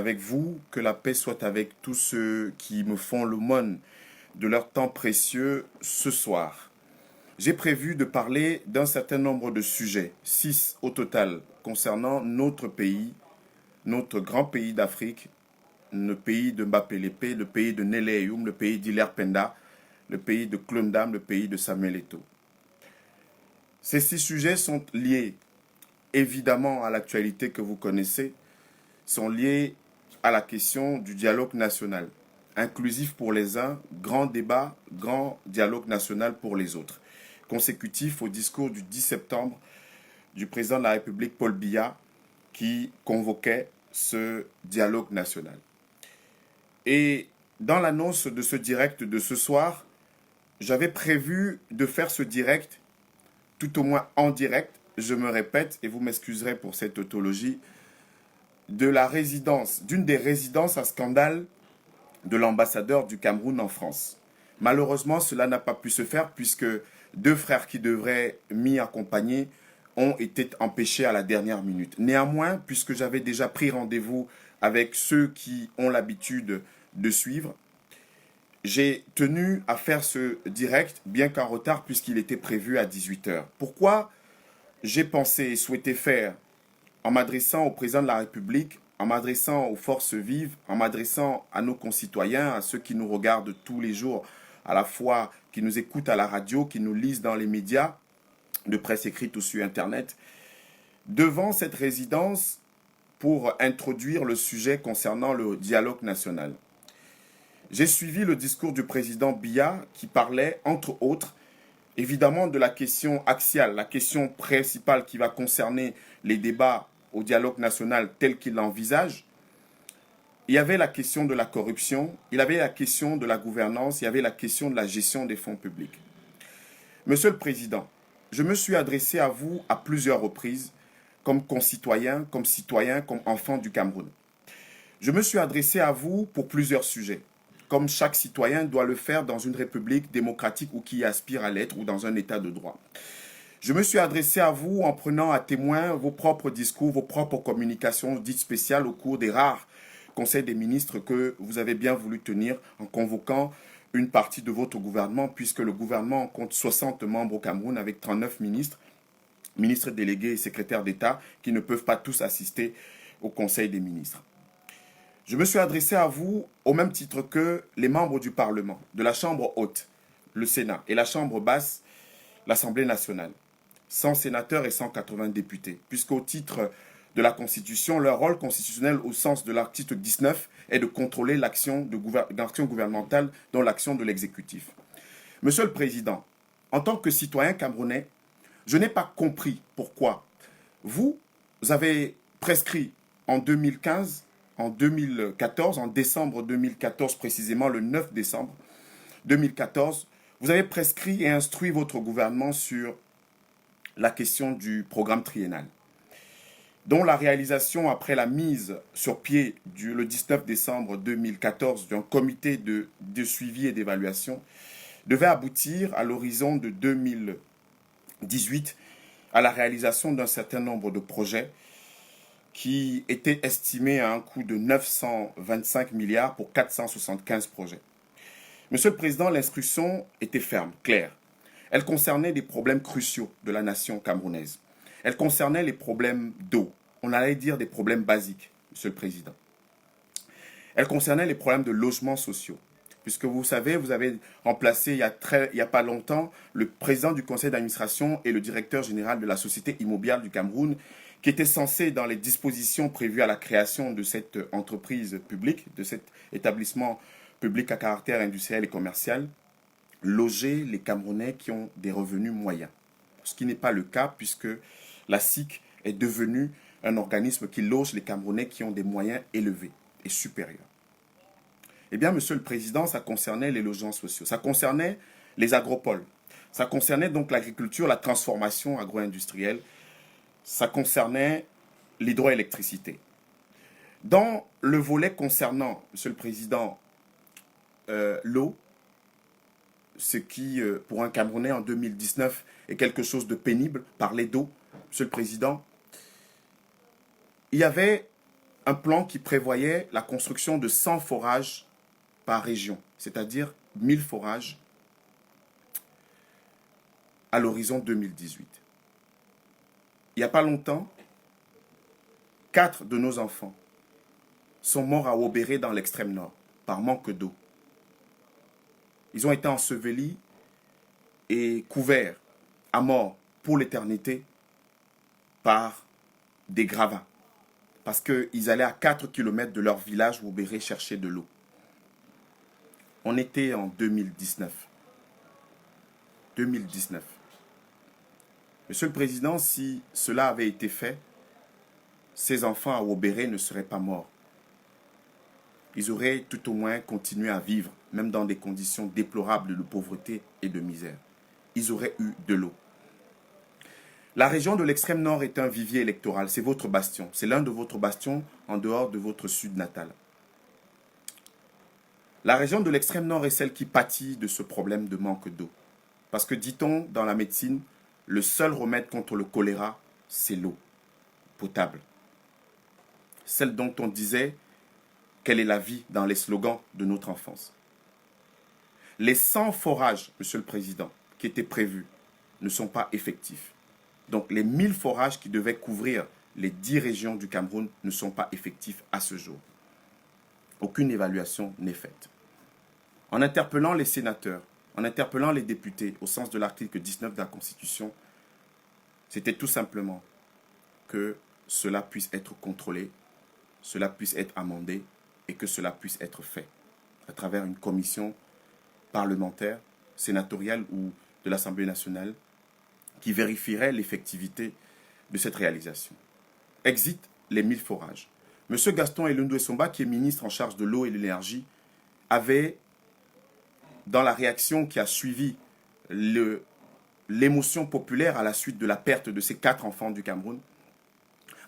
Avec vous, que la paix soit avec tous ceux qui me font l'aumône de leur temps précieux ce soir. J'ai prévu de parler d'un certain nombre de sujets, 6 au total, concernant notre pays, notre grand pays d'Afrique, le pays de Mbappé Lépé, le pays de Nele Ayoum, le pays d'Hilaire Penda, le pays de Klondam, le pays de Samuel Eto'o. Ces 6 sujets sont liés évidemment à l'actualité que vous connaissez, sont liés à la question du dialogue national. Inclusif pour les uns, grand débat, grand dialogue national pour les autres. Consécutif au discours du 10 septembre du président de la République Paul Biya qui convoquait ce dialogue national. Et dans l'annonce de ce direct de ce soir, j'avais prévu de faire ce direct, tout au moins en direct, je me répète, et vous m'excuserez pour cette tautologie, de la résidence, d'une des résidences à scandale de l'ambassadeur du Cameroun en France. Malheureusement, cela n'a pas pu se faire puisque 2 frères qui devraient m'y accompagner ont été empêchés à la dernière minute. Néanmoins, puisque j'avais déjà pris rendez-vous avec ceux qui ont l'habitude de suivre, j'ai tenu à faire ce direct, bien qu'en retard, puisqu'il était prévu à 18h. Pourquoi j'ai pensé et souhaité faire en m'adressant au président de la République, en m'adressant aux forces vives, en m'adressant à nos concitoyens, à ceux qui nous regardent tous les jours, à la fois qui nous écoutent à la radio, qui nous lisent dans les médias, de presse écrite ou sur Internet, devant cette résidence pour introduire le sujet concernant le dialogue national. J'ai suivi le discours du président Biya qui parlait, entre autres, évidemment de la question axiale, la question principale qui va concerner les débats au dialogue national tel qu'il l'envisage. Il y avait la question de la corruption, il y avait la question de la gouvernance, il y avait la question de la gestion des fonds publics. Monsieur le Président, je me suis adressé à vous à plusieurs reprises, comme concitoyen, comme citoyen, comme enfant du Cameroun. Je me suis adressé à vous pour plusieurs sujets, comme chaque citoyen doit le faire dans une république démocratique ou qui aspire à l'être ou dans un état de droit. Je me suis adressé à vous en prenant à témoin vos propres discours, vos propres communications dites spéciales au cours des rares conseils des ministres que vous avez bien voulu tenir en convoquant une partie de votre gouvernement, puisque le gouvernement compte 60 membres au Cameroun avec 39 ministres, ministres délégués et secrétaires d'État qui ne peuvent pas tous assister au conseil des ministres. Je me suis adressé à vous au même titre que les membres du Parlement, de la Chambre haute, le Sénat, et la Chambre basse, l'Assemblée nationale. 100 sénateurs et 180 députés, puisqu'au titre de la Constitution, leur rôle constitutionnel au sens de l'article 19 est de contrôler l'action gouvernementale, dont l'action de l'exécutif. Monsieur le Président, en tant que citoyen camerounais, je n'ai pas compris pourquoi vous avez prescrit en 2015, en 2014, en décembre 2014 précisément, le 9 décembre 2014, vous avez prescrit et instruit votre gouvernement sur la question du programme triennal, dont la réalisation après la mise sur pied le 19 décembre 2014 d'un comité de suivi et d'évaluation devait aboutir à l'horizon de 2018 à la réalisation d'un certain nombre de projets qui étaient estimés à un coût de 925 milliards pour 475 projets. Monsieur le Président, l'instruction était ferme, claire. Elle concernait des problèmes cruciaux de la nation camerounaise. Elle concernait les problèmes d'eau. On allait dire des problèmes basiques, Monsieur le Président. Elle concernait les problèmes de logements sociaux. Puisque vous savez, vous avez remplacé il y a pas longtemps le président du conseil d'administration et le directeur général de la Société immobilière du Cameroun, qui était censé, dans les dispositions prévues à la création de cette entreprise publique, de cet établissement public à caractère industriel et commercial, loger les Camerounais qui ont des revenus moyens. Ce qui n'est pas le cas puisque la SIC est devenue un organisme qui loge les Camerounais qui ont des moyens élevés et supérieurs. Eh bien, Monsieur le Président, ça concernait les logements sociaux, ça concernait les agropoles, ça concernait donc l'agriculture, la transformation agro-industrielle, ça concernait l'hydroélectricité. Dans le volet concernant, Monsieur le Président, l'eau, ce qui, pour un Camerounais en 2019, est quelque chose de pénible, parler d'eau, Monsieur le Président, il y avait un plan qui prévoyait la construction de 100 forages par région, c'est-à-dire 1000 forages à l'horizon 2018. Il n'y a pas longtemps, 4 de nos enfants sont morts à Wobéré dans l'extrême nord par manque d'eau. Ils ont été ensevelis et couverts à mort pour l'éternité par des gravats. Parce qu'ils allaient à 4 km de leur village Wobéré chercher de l'eau. On était en 2019. 2019. Monsieur le Président, si cela avait été fait, ces enfants à Wobéré ne seraient pas morts. Ils auraient tout au moins continué à vivre, même dans des conditions déplorables de pauvreté et de misère. Ils auraient eu de l'eau. La région de l'extrême nord est un vivier électoral, c'est votre bastion. C'est l'un de votre bastions en dehors de votre sud natal. La région de l'extrême nord est celle qui pâtit de ce problème de manque d'eau. Parce que, dit-on dans la médecine, le seul remède contre le choléra, c'est l'eau potable. Celle dont on disait quelle est la vie dans les slogans de notre enfance. Les 100 forages, Monsieur le Président, qui étaient prévus, ne sont pas effectifs. Donc les 1000 forages qui devaient couvrir les 10 régions du Cameroun ne sont pas effectifs à ce jour. Aucune évaluation n'est faite. En interpellant les sénateurs, en interpellant les députés au sens de l'article 19 de la Constitution, c'était tout simplement que cela puisse être contrôlé, cela puisse être amendé et que cela puisse être fait à travers une commission parlementaire, sénatoriale ou de l'Assemblée nationale qui vérifierait l'effectivité de cette réalisation. Exit les 1000 forages. M. Gaston Elundwe Somba, qui est ministre en charge de l'eau et de l'énergie, avait, dans la réaction qui a suivi l'émotion populaire à la suite de la perte de ces 4 enfants du Cameroun,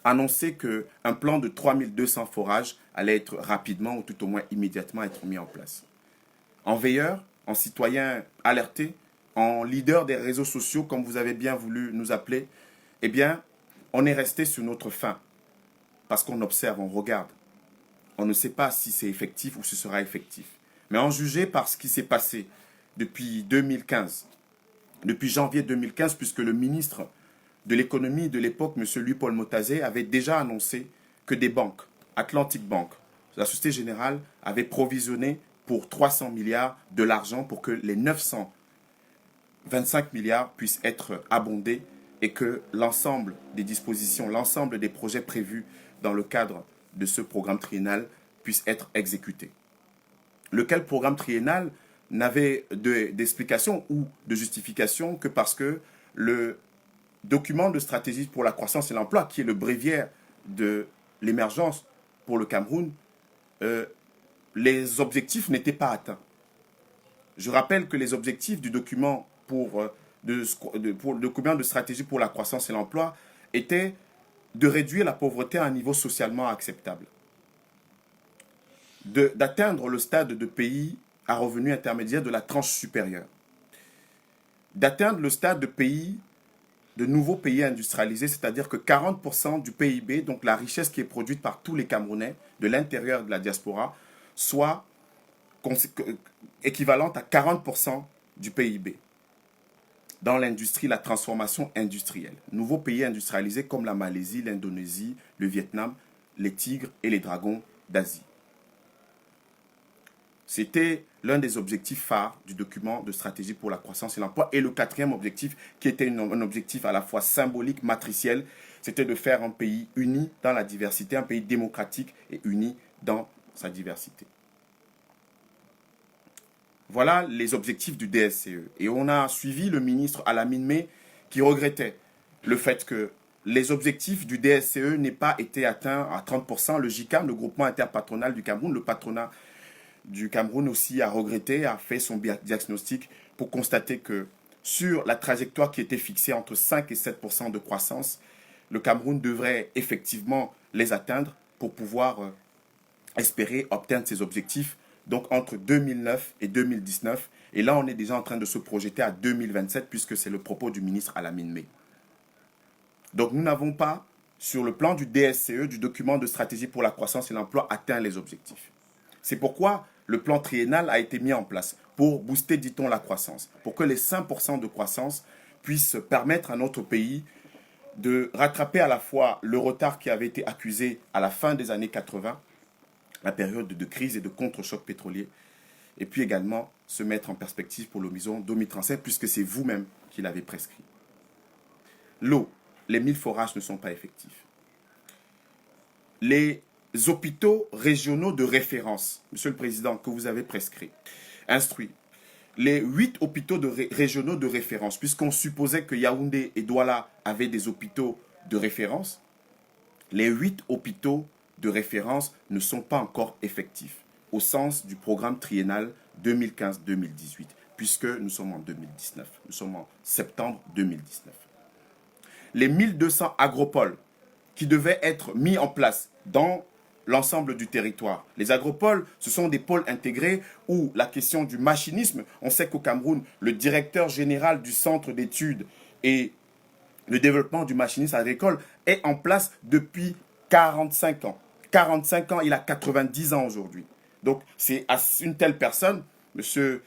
annoncé qu'un plan de 3200 forages allait être rapidement ou tout au moins immédiatement être mis en place. En veilleur, en citoyen alerté, en leader des réseaux sociaux, comme vous avez bien voulu nous appeler, eh bien, on est resté sur notre faim. Parce qu'on observe, on regarde. On ne sait pas si c'est effectif ou ce sera effectif. Mais en juger par ce qui s'est passé depuis 2015, depuis janvier 2015, puisque le ministre de l'économie de l'époque, M. Louis-Paul Motazé, avait déjà annoncé que des banques, Atlantic Bank, la Société Générale, avait provisionné pour 300 milliards de l'argent pour que les 925 milliards puissent être abondés et que l'ensemble des dispositions, l'ensemble des projets prévus dans le cadre de ce programme triennal puissent être exécutés. Lequel programme triennal n'avait d'explication ou de justification que parce que le document de stratégie pour la croissance et l'emploi, qui est le bréviaire de l'émergence pour le Cameroun, les objectifs n'étaient pas atteints. Je rappelle que les objectifs du document pour le document de stratégie pour la croissance et l'emploi étaient de réduire la pauvreté à un niveau socialement acceptable, d'atteindre le stade de pays à revenu intermédiaire de la tranche supérieure, d'atteindre le stade de pays, de nouveaux pays industrialisés, c'est-à-dire que 40% du PIB, donc la richesse qui est produite par tous les Camerounais de l'intérieur de la diaspora, soit équivalente à 40% du PIB dans l'industrie, la transformation industrielle. Nouveaux pays industrialisés comme la Malaisie, l'Indonésie, le Vietnam, les tigres et les dragons d'Asie. C'était l'un des objectifs phares du document de stratégie pour la croissance et l'emploi. Et le quatrième objectif, qui était un objectif à la fois symbolique, matriciel, c'était de faire un pays uni dans la diversité, un pays démocratique et uni dans sa diversité. Voilà les objectifs du DSCE. Et on a suivi le ministre Alamine Mey qui regrettait le fait que les objectifs du DSCE n'aient pas été atteints à 30%. Le JICAM, le groupement interpatronal du Cameroun, le patronat du Cameroun aussi a regretté, a fait son diagnostic pour constater que sur la trajectoire qui était fixée entre 5 et 7% de croissance, le Cameroun devrait effectivement les atteindre pour pouvoir espérer obtenir ses objectifs, donc entre 2009 et 2019. Et là, on est déjà en train de se projeter à 2027 puisque c'est le propos du ministre Alamine Mey. Donc nous n'avons pas sur le plan du DSCE, du document de stratégie pour la croissance et l'emploi, atteint les objectifs. C'est pourquoi le plan triennal a été mis en place pour booster, dit-on, la croissance, pour que les 5% de croissance puissent permettre à notre pays de rattraper à la fois le retard qui avait été accusé à la fin des années 80, la période de crise et de contre-choc pétrolier, et puis également se mettre en perspective pour l'horizon 2035, puisque c'est vous-même qui l'avez prescrit. L'eau, les 1000 forages ne sont pas effectifs. Les hôpitaux régionaux de référence, Monsieur le Président, que vous avez prescrit, instruit, les 8 hôpitaux régionaux de référence, puisqu'on supposait que Yaoundé et Douala avaient des hôpitaux de référence, les 8 hôpitaux de référence ne sont pas encore effectifs au sens du programme triennal 2015-2018, puisque nous sommes en 2019, nous sommes en septembre 2019. Les 1200 agropoles qui devaient être mis en place dans l'ensemble du territoire. Les agropoles, ce sont des pôles intégrés où la question du machinisme, on sait qu'au Cameroun, le directeur général du centre d'études et le développement du machinisme agricole est en place depuis 45 ans. 45 ans, il a 90 ans aujourd'hui. Donc, c'est à une telle personne, monsieur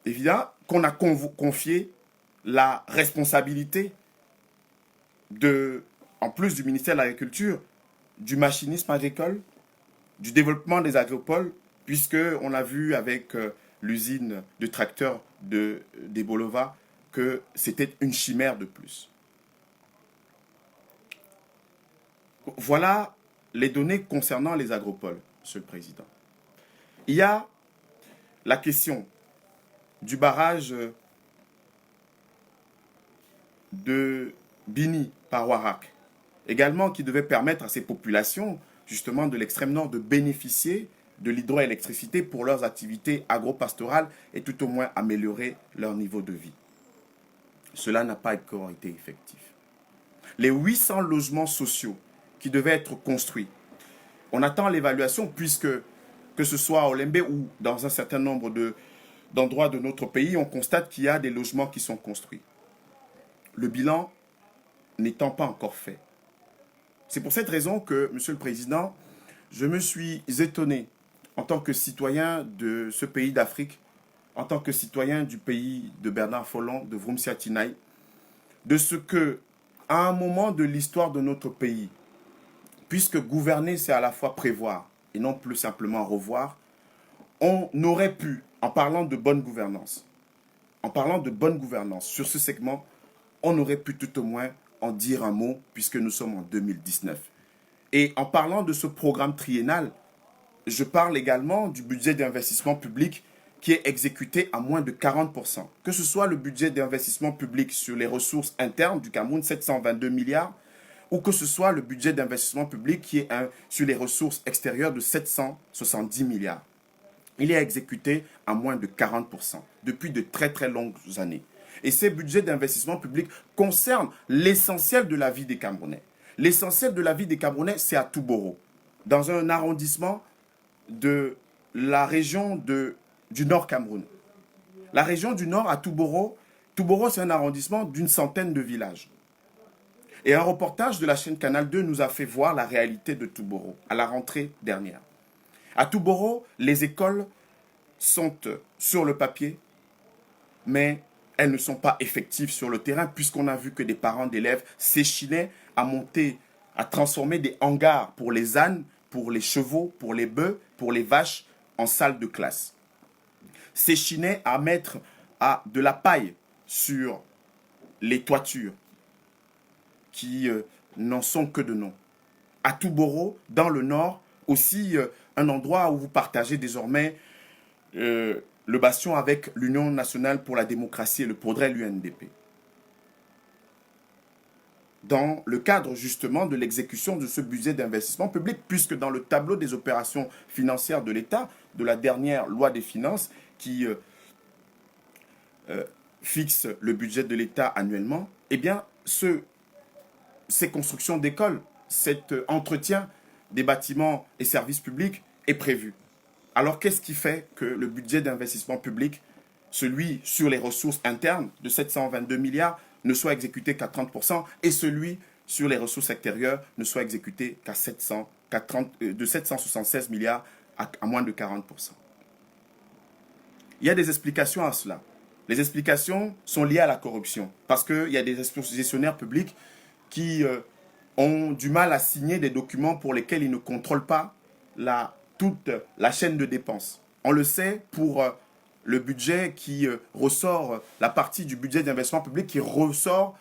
Evida, qu'on a confié la responsabilité en plus du ministère de l'Agriculture, du machinisme agricole, du développement des agropoles, puisqu'on a vu avec l'usine de tracteurs des Bolova que c'était une chimère de plus. Voilà les données concernant les agropoles, Monsieur le Président. Il y a la question du barrage de Bini par Warak, également qui devait permettre à ces populations, justement de l'extrême nord, de bénéficier de l'hydroélectricité pour leurs activités agro-pastorales et tout au moins améliorer leur niveau de vie. Cela n'a pas encore été effectif. Les 800 logements sociaux qui devaient être construits, on attend l'évaluation puisque, que ce soit à Olembe ou dans un certain nombre d'endroits de notre pays, on constate qu'il y a des logements qui sont construits. Le bilan n'étant pas encore fait. C'est pour cette raison que, Monsieur le Président, je me suis étonné en tant que citoyen de ce pays d'Afrique, en tant que citoyen du pays de Bernard Follon, de Vroumsia Tinaï, de ce que, à un moment de l'histoire de notre pays, puisque gouverner, c'est à la fois prévoir et non plus simplement revoir, on aurait pu, en parlant de bonne gouvernance, sur ce segment, on aurait pu tout au moins en dire un mot, puisque nous sommes en 2019. Et en parlant de ce programme triennal, je parle également du budget d'investissement public qui est exécuté à moins de 40%. Que ce soit le budget d'investissement public sur les ressources internes du Cameroun, 722 milliards, ou que ce soit le budget d'investissement public qui est sur les ressources extérieures de 770 milliards. Il est exécuté à moins de 40% depuis de très très longues années. Et ces budgets d'investissement public concernent l'essentiel de la vie des Camerounais. L'essentiel de la vie des Camerounais, c'est à Touboro, dans un arrondissement de la région du Nord Cameroun. La région du Nord à Touboro, c'est un arrondissement d'une centaine de villages. Et un reportage de la chaîne Canal 2 nous a fait voir la réalité de Touboro à la rentrée dernière. À Touboro, les écoles sont sur le papier, mais elles ne sont pas effectives sur le terrain puisqu'on a vu que des parents d'élèves s'échinaient à transformer des hangars pour les ânes, pour les chevaux, pour les bœufs, pour les vaches en salle de classe. S'échinaient à mettre de la paille sur les toitures qui n'en sont que de nom. À Touboro, dans le nord, aussi un endroit où vous partagez désormais le bastion avec l'Union nationale pour la démocratie et le progrès, l'UNDP. Dans le cadre justement de l'exécution de ce budget d'investissement public, puisque dans le tableau des opérations financières de l'État, de la dernière loi des finances qui fixe le budget de l'État annuellement, eh bien, ces constructions d'écoles, cet entretien des bâtiments et services publics est prévu. Alors, qu'est-ce qui fait que le budget d'investissement public, celui sur les ressources internes de 722 milliards, ne soit exécuté qu'à 30% et celui sur les ressources extérieures ne soit exécuté qu'à de 776 milliards à moins de 40%. Il y a des explications à cela. Les explications sont liées à la corruption parce qu'il y a des gestionnaires publics qui ont du mal à signer des documents pour lesquels ils ne contrôlent pas toute la chaîne de dépenses. On le sait pour le budget qui ressort, la partie du budget d'investissement public qui ressort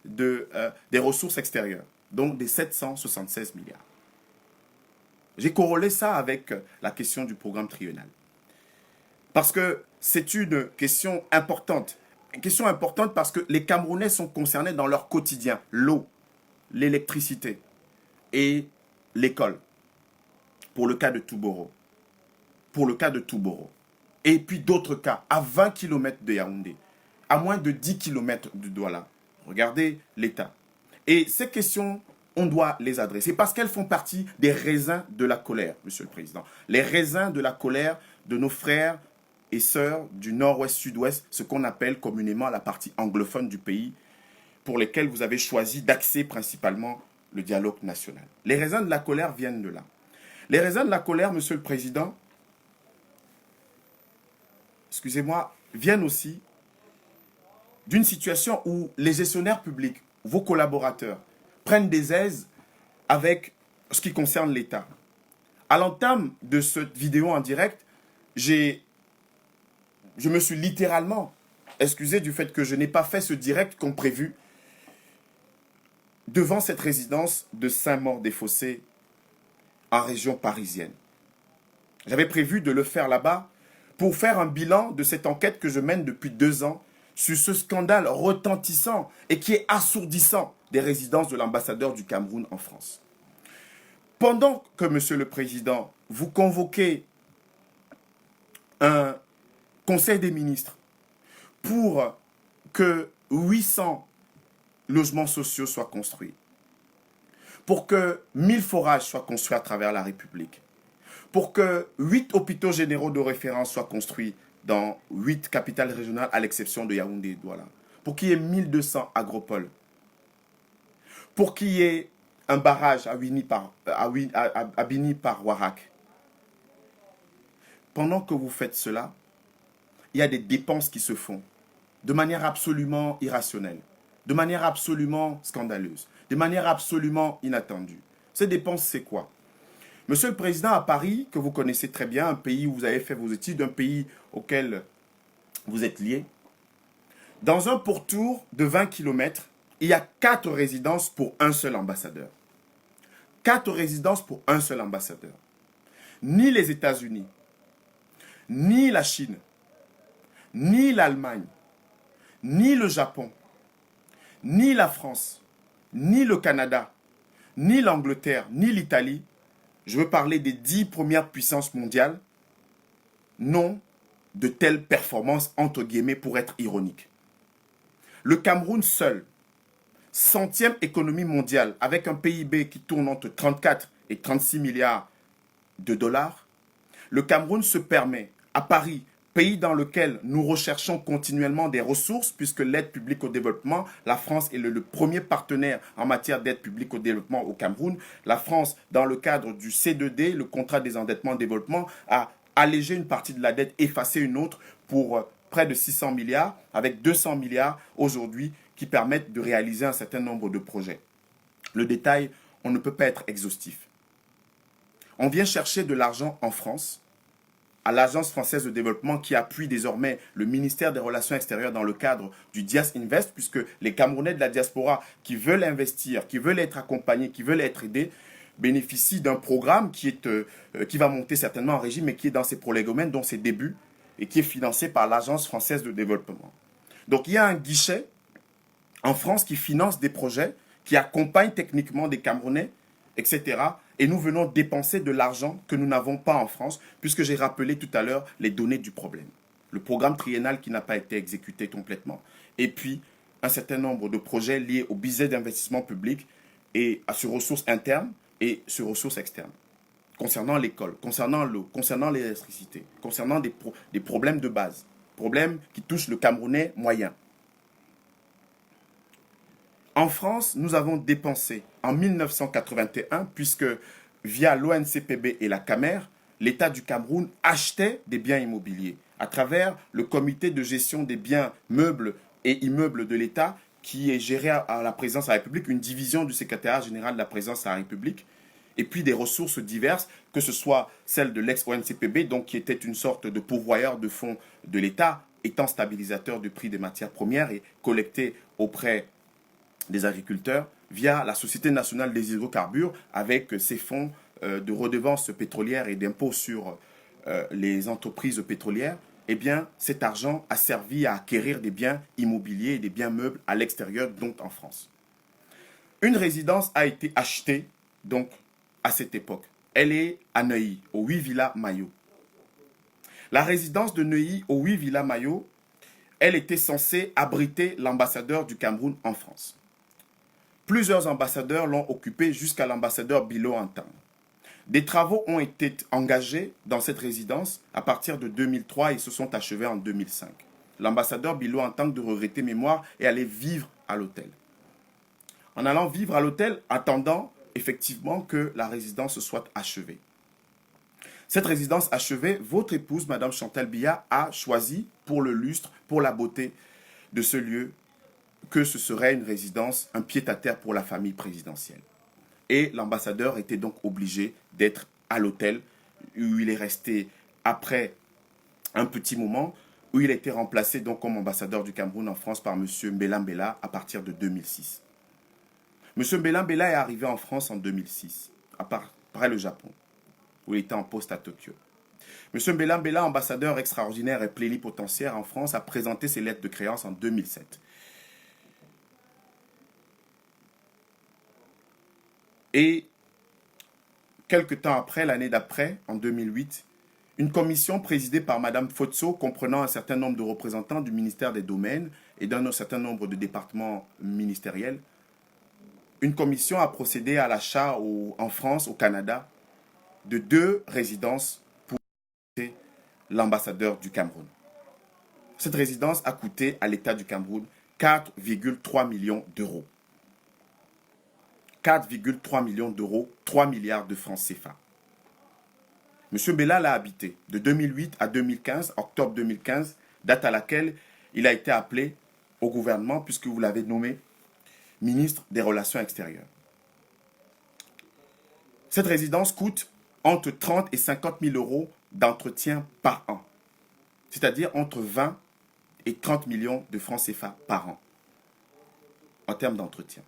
des ressources extérieures, donc des 776 milliards. J'ai corrélé ça avec la question du programme triennal. Parce que c'est une question importante. Une question importante parce que les Camerounais sont concernés dans leur quotidien. L'eau, l'électricité et l'école. Pour le cas de Touboro. Et puis d'autres cas, à 20 km de Yaoundé, à moins de 10 km de Douala. Regardez l'État. Et ces questions, on doit les adresser parce qu'elles font partie des raisins de la colère, Monsieur le Président. Les raisins de la colère de nos frères et sœurs du nord-ouest, sud-ouest, ce qu'on appelle communément la partie anglophone du pays, pour lesquels vous avez choisi d'axer principalement le dialogue national. Les raisins de la colère viennent de là. Les raisins de la colère, Monsieur le Président, excusez-moi, viennent aussi d'une situation où les gestionnaires publics, vos collaborateurs, prennent des aises avec ce qui concerne l'État. À l'entame de cette vidéo en direct, je me suis littéralement excusé du fait que je n'ai pas fait ce direct comme prévu devant cette résidence de Saint-Maur-des-Fossés en région parisienne. J'avais prévu de le faire là-bas pour faire un bilan de cette enquête que je mène depuis 2 ans sur ce scandale retentissant et qui est assourdissant des résidences de l'ambassadeur du Cameroun en France. Pendant que, Monsieur le Président, vous convoquez un Conseil des ministres pour que 800 logements sociaux soient construits, pour que 1000 forages soient construits à travers la République, pour que 8 hôpitaux généraux de référence soient construits dans 8 capitales régionales à l'exception de Yaoundé et Douala, pour qu'il y ait 1200 agropoles, pour qu'il y ait un barrage à Bini par Warak. Pendant que vous faites cela, il y a des dépenses qui se font de manière absolument irrationnelle, de manière absolument scandaleuse, de manière absolument inattendue. Ces dépenses, c'est quoi? Monsieur le Président, à Paris, que vous connaissez très bien, un pays où vous avez fait vos études, un pays auquel vous êtes lié, dans un pourtour de 20 km, il y a 4 résidences pour un seul ambassadeur. 4 résidences pour un seul ambassadeur. Ni les États-Unis, ni la Chine, ni l'Allemagne, ni le Japon, ni la France, ni le Canada, ni l'Angleterre, ni l'Italie, je veux parler des 10 premières puissances mondiales, n'ont de telles performances, entre guillemets, pour être ironique. Le Cameroun seul, 100e économie mondiale, avec un PIB qui tourne entre 34 et 36 milliards de dollars, le Cameroun se permet, à Paris, pays dans lequel nous recherchons continuellement des ressources, puisque l'aide publique au développement, la France est le premier partenaire en matière d'aide publique au développement au Cameroun. La France, dans le cadre du C2D, le contrat des endettements développement, a allégé une partie de la dette, effacé une autre pour près de 600 milliards, avec 200 milliards aujourd'hui qui permettent de réaliser un certain nombre de projets. Le détail, on ne peut pas être exhaustif. On vient chercher de l'argent en France, à l'Agence française de développement qui appuie désormais le ministère des Relations extérieures dans le cadre du Dias Invest, puisque les Camerounais de la diaspora qui veulent investir, qui veulent être accompagnés, qui veulent être aidés, bénéficient d'un programme qui va monter certainement en régime, mais qui est dans ses prolégomènes, dont ses débuts, et qui est financé par l'Agence française de développement. Donc il y a un guichet en France qui finance des projets, qui accompagne techniquement des Camerounais, etc. Et nous venons dépenser de l'argent que nous n'avons pas en France, puisque j'ai rappelé tout à l'heure les données du problème. Le programme triennal qui n'a pas été exécuté complètement. Et puis, un certain nombre de projets liés au budget d'investissement public et sur ressources internes et sur ressources externes. Concernant l'école, concernant l'eau, concernant l'électricité, concernant des problèmes de base. Problèmes qui touchent le Camerounais moyen. En France, nous avons dépensé en 1981, puisque via l'ONCPB et la CAMER, l'État du Cameroun achetait des biens immobiliers à travers le comité de gestion des biens meubles et immeubles de l'État qui est géré à la présidence de la République, une division du secrétariat général de la présidence de la République, et puis des ressources diverses, que ce soit celle de l'ex-ONCPB, donc qui était une sorte de pourvoyeur de fonds de l'État, étant stabilisateur du prix des matières premières et collecté auprès des agriculteurs via la Société nationale des hydrocarbures avec ses fonds de redevances pétrolières et d'impôts sur les entreprises pétrolières. Eh bien, cet argent a servi à acquérir des biens immobiliers et des biens meubles à l'extérieur, donc en France. Une résidence a été achetée, donc, à cette époque. Elle est à Neuilly, au 8 Villa Maillot. La résidence de Neuilly, au 8 Villa Maillot, elle était censée abriter l'ambassadeur du Cameroun en France. Plusieurs ambassadeurs l'ont occupée jusqu'à l'ambassadeur Bilo Antang. Des travaux ont été engagés dans cette résidence à partir de 2003 et se sont achevés en 2005. L'ambassadeur Bilo Antang, de regretter mémoire, est allé vivre à l'hôtel. En allant vivre à l'hôtel, attendant effectivement que la résidence soit achevée. Cette résidence achevée, votre épouse, Madame Chantal Biya, a choisi pour le lustre, pour la beauté de ce lieu, que ce serait une résidence, un pied-à-terre pour la famille présidentielle. Et l'ambassadeur était donc obligé d'être à l'hôtel où il est resté après un petit moment, où il a été remplacé donc comme ambassadeur du Cameroun en France par M. Mbela Mbela à partir de 2006. M. Mbela Mbela est arrivé en France en 2006, après le Japon, où il était en poste à Tokyo. M. Mbela Mbela, ambassadeur extraordinaire et plénipotentiaire en France, a présenté ses lettres de créance en 2007. Et quelques temps après, l'année d'après, en 2008, une commission présidée par Mme Fotso, comprenant un certain nombre de représentants du ministère des Domaines et d'un certain nombre de départements ministériels, une commission a procédé à l'achat en France, au Canada, de 2 résidences pour l'ambassadeur du Cameroun. Cette résidence a coûté à l'État du Cameroun 4,3 millions d'euros. 4,3 millions d'euros, 3 milliards de francs CFA. M. Bella l'a habité de 2008 à 2015, octobre 2015, date à laquelle il a été appelé au gouvernement puisque vous l'avez nommé ministre des Relations extérieures. Cette résidence coûte entre 30 et 50 000 euros d'entretien par an, c'est-à-dire entre 20 et 30 millions de francs CFA par an en termes d'entretien.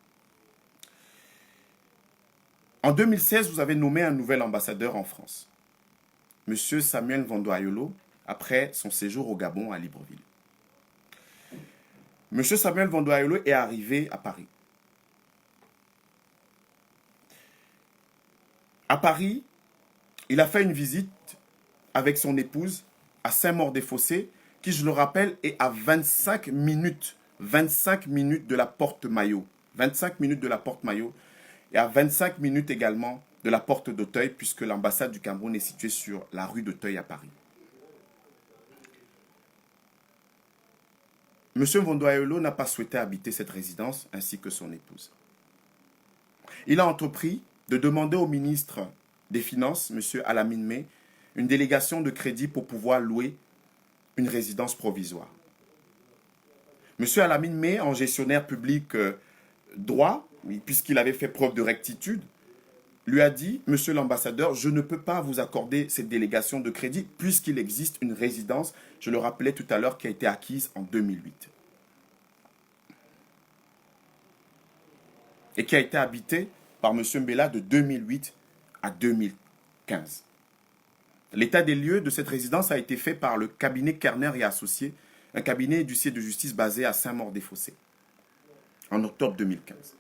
En 2016, vous avez nommé un nouvel ambassadeur en France, M. Samuel Vandoayolo, après son séjour au Gabon à Libreville. M. Samuel Vandoayolo est arrivé à Paris. À Paris, il a fait une visite avec son épouse à Saint-Maur-des-Fossés, qui, je le rappelle, est à 25 minutes de la porte Maillot. 25 minutes de la porte Maillot et à 25 minutes également de la porte d'Auteuil, puisque l'ambassade du Cameroun est située sur la rue d'Auteuil à Paris. M. Vandoayolo n'a pas souhaité habiter cette résidence ainsi que son épouse. Il a entrepris de demander au ministre des Finances, M. Alamine May, une délégation de crédit pour pouvoir louer une résidence provisoire. M. Alamine May, en gestionnaire public droit, puisqu'il avait fait preuve de rectitude, lui a dit, Monsieur l'ambassadeur, je ne peux pas vous accorder cette délégation de crédit puisqu'il existe une résidence, je le rappelais tout à l'heure, qui a été acquise en 2008. Et qui a été habitée par M. Mbela de 2008 à 2015. L'état des lieux de cette résidence a été fait par le cabinet Kerner et Associés, un cabinet d'huissier de justice basé à Saint-Maur-des-Fossés, en octobre 2015.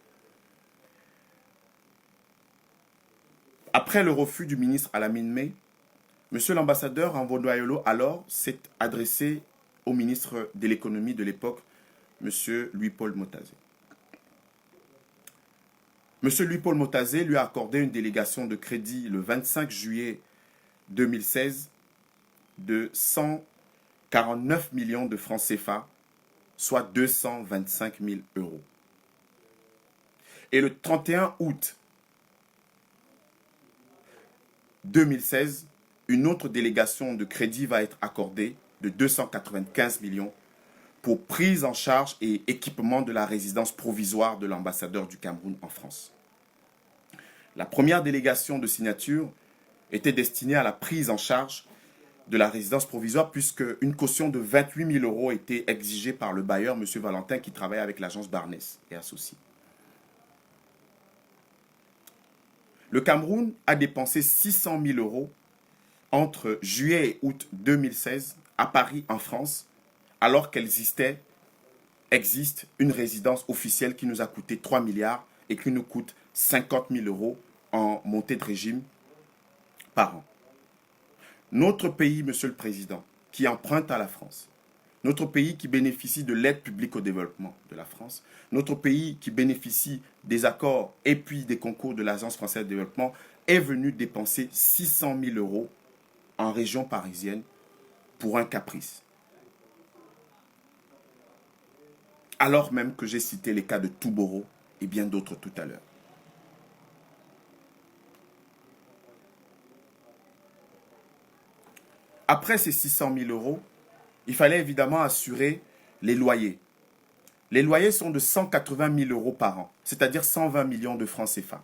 Après le refus du ministre Alamine May, M. l'ambassadeur Vandoayolo alors s'est adressé au ministre de l'économie de l'époque, M. Louis-Paul Motazé. M. Louis-Paul Motazé lui a accordé une délégation de crédit le 25 juillet 2016 de 149 millions de francs CFA, soit 225 000 euros. Et le 31 août 2016, une autre délégation de crédit va être accordée de 295 millions pour prise en charge et équipement de la résidence provisoire de l'ambassadeur du Cameroun en France. La première délégation de signature était destinée à la prise en charge de la résidence provisoire puisque une caution de 28 000 euros était exigée par le bailleur, M. Valentin, qui travaille avec l'agence Barnès et associés. Le Cameroun a dépensé 600 000 euros entre juillet et août 2016 à Paris, en France, alors existe une résidence officielle qui nous a coûté 3 milliards et qui nous coûte 50 000 euros en montée de régime par an. Notre pays, Monsieur le Président, qui emprunte à la France, notre pays qui bénéficie de l'aide publique au développement de la France, notre pays qui bénéficie des accords et puis des concours de l'Agence française de développement, est venu dépenser 600 000 euros en région parisienne pour un caprice. Alors même que j'ai cité les cas de Touboro et bien d'autres tout à l'heure. Après ces 600 000 euros, il fallait évidemment assurer les loyers. Les loyers sont de 180 000 euros par an, c'est-à-dire 120 millions de francs CFA.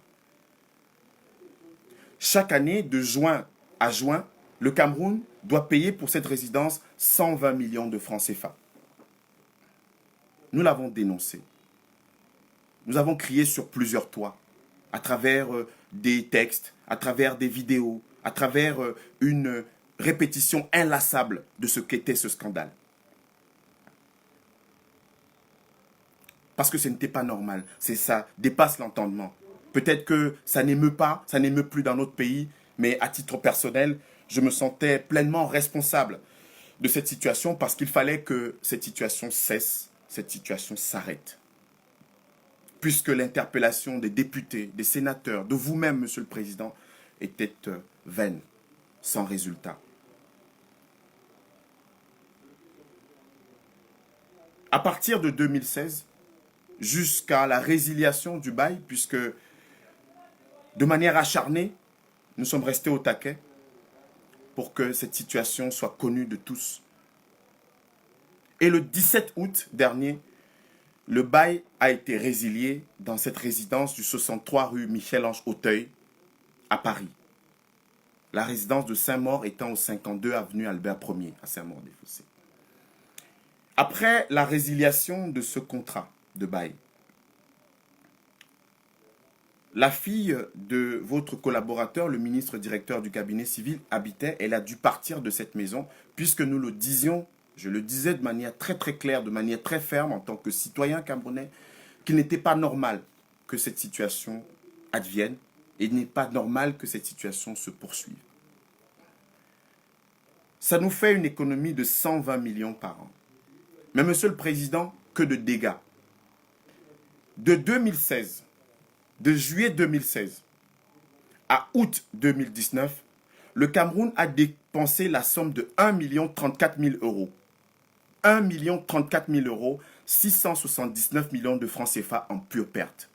Chaque année, de juin à juin, le Cameroun doit payer pour cette résidence 120 millions de francs CFA. Nous l'avons dénoncé. Nous avons crié sur plusieurs toits, à travers des textes, à travers des vidéos, à travers une répétition inlassable de ce qu'était ce scandale. Parce que ce n'était pas normal. Ça dépasse l'entendement. Peut-être que ça n'émeut pas, ça n'émeut plus dans notre pays, mais à titre personnel, je me sentais pleinement responsable de cette situation parce qu'il fallait que cette situation cesse, cette situation s'arrête. Puisque l'interpellation des députés, des sénateurs, de vous-même, Monsieur le Président, était vaine, sans résultat. À partir de 2016, jusqu'à la résiliation du bail, puisque de manière acharnée, nous sommes restés au taquet pour que cette situation soit connue de tous. Et le 17 août dernier, le bail a été résilié dans cette résidence du 63 rue Michel-Ange Auteuil à Paris. La résidence de Saint-Maur étant au 52 avenue Albert Ier à Saint-Maur-des-Fossés. Après la résiliation de ce contrat de bail, la fille de votre collaborateur, le ministre directeur du cabinet civil, habitait. Elle a dû partir de cette maison puisque nous le disions, je le disais de manière très très claire, de manière très ferme en tant que citoyen camerounais, qu'il n'était pas normal que cette situation advienne et il n'est pas normal que cette situation se poursuive. Ça nous fait une économie de 120 millions par an. Mais Monsieur le Président, que de dégâts. De 2016, de juillet 2016 à août 2019, le Cameroun a dépensé la somme de 1 034 000 euros. 1 034 000 euros, 679 millions de francs CFA en pure perte.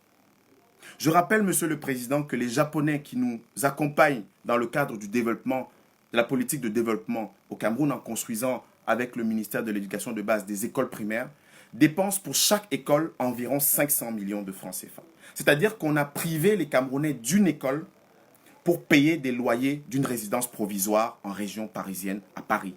Je rappelle, Monsieur le Président, que les Japonais qui nous accompagnent dans le cadre du développement, de la politique de développement au Cameroun en construisant avec le ministère de l'Éducation de base des écoles primaires, dépensent pour chaque école environ 500 millions de francs CFA. C'est-à-dire qu'on a privé les Camerounais d'une école pour payer des loyers d'une résidence provisoire en région parisienne, à Paris.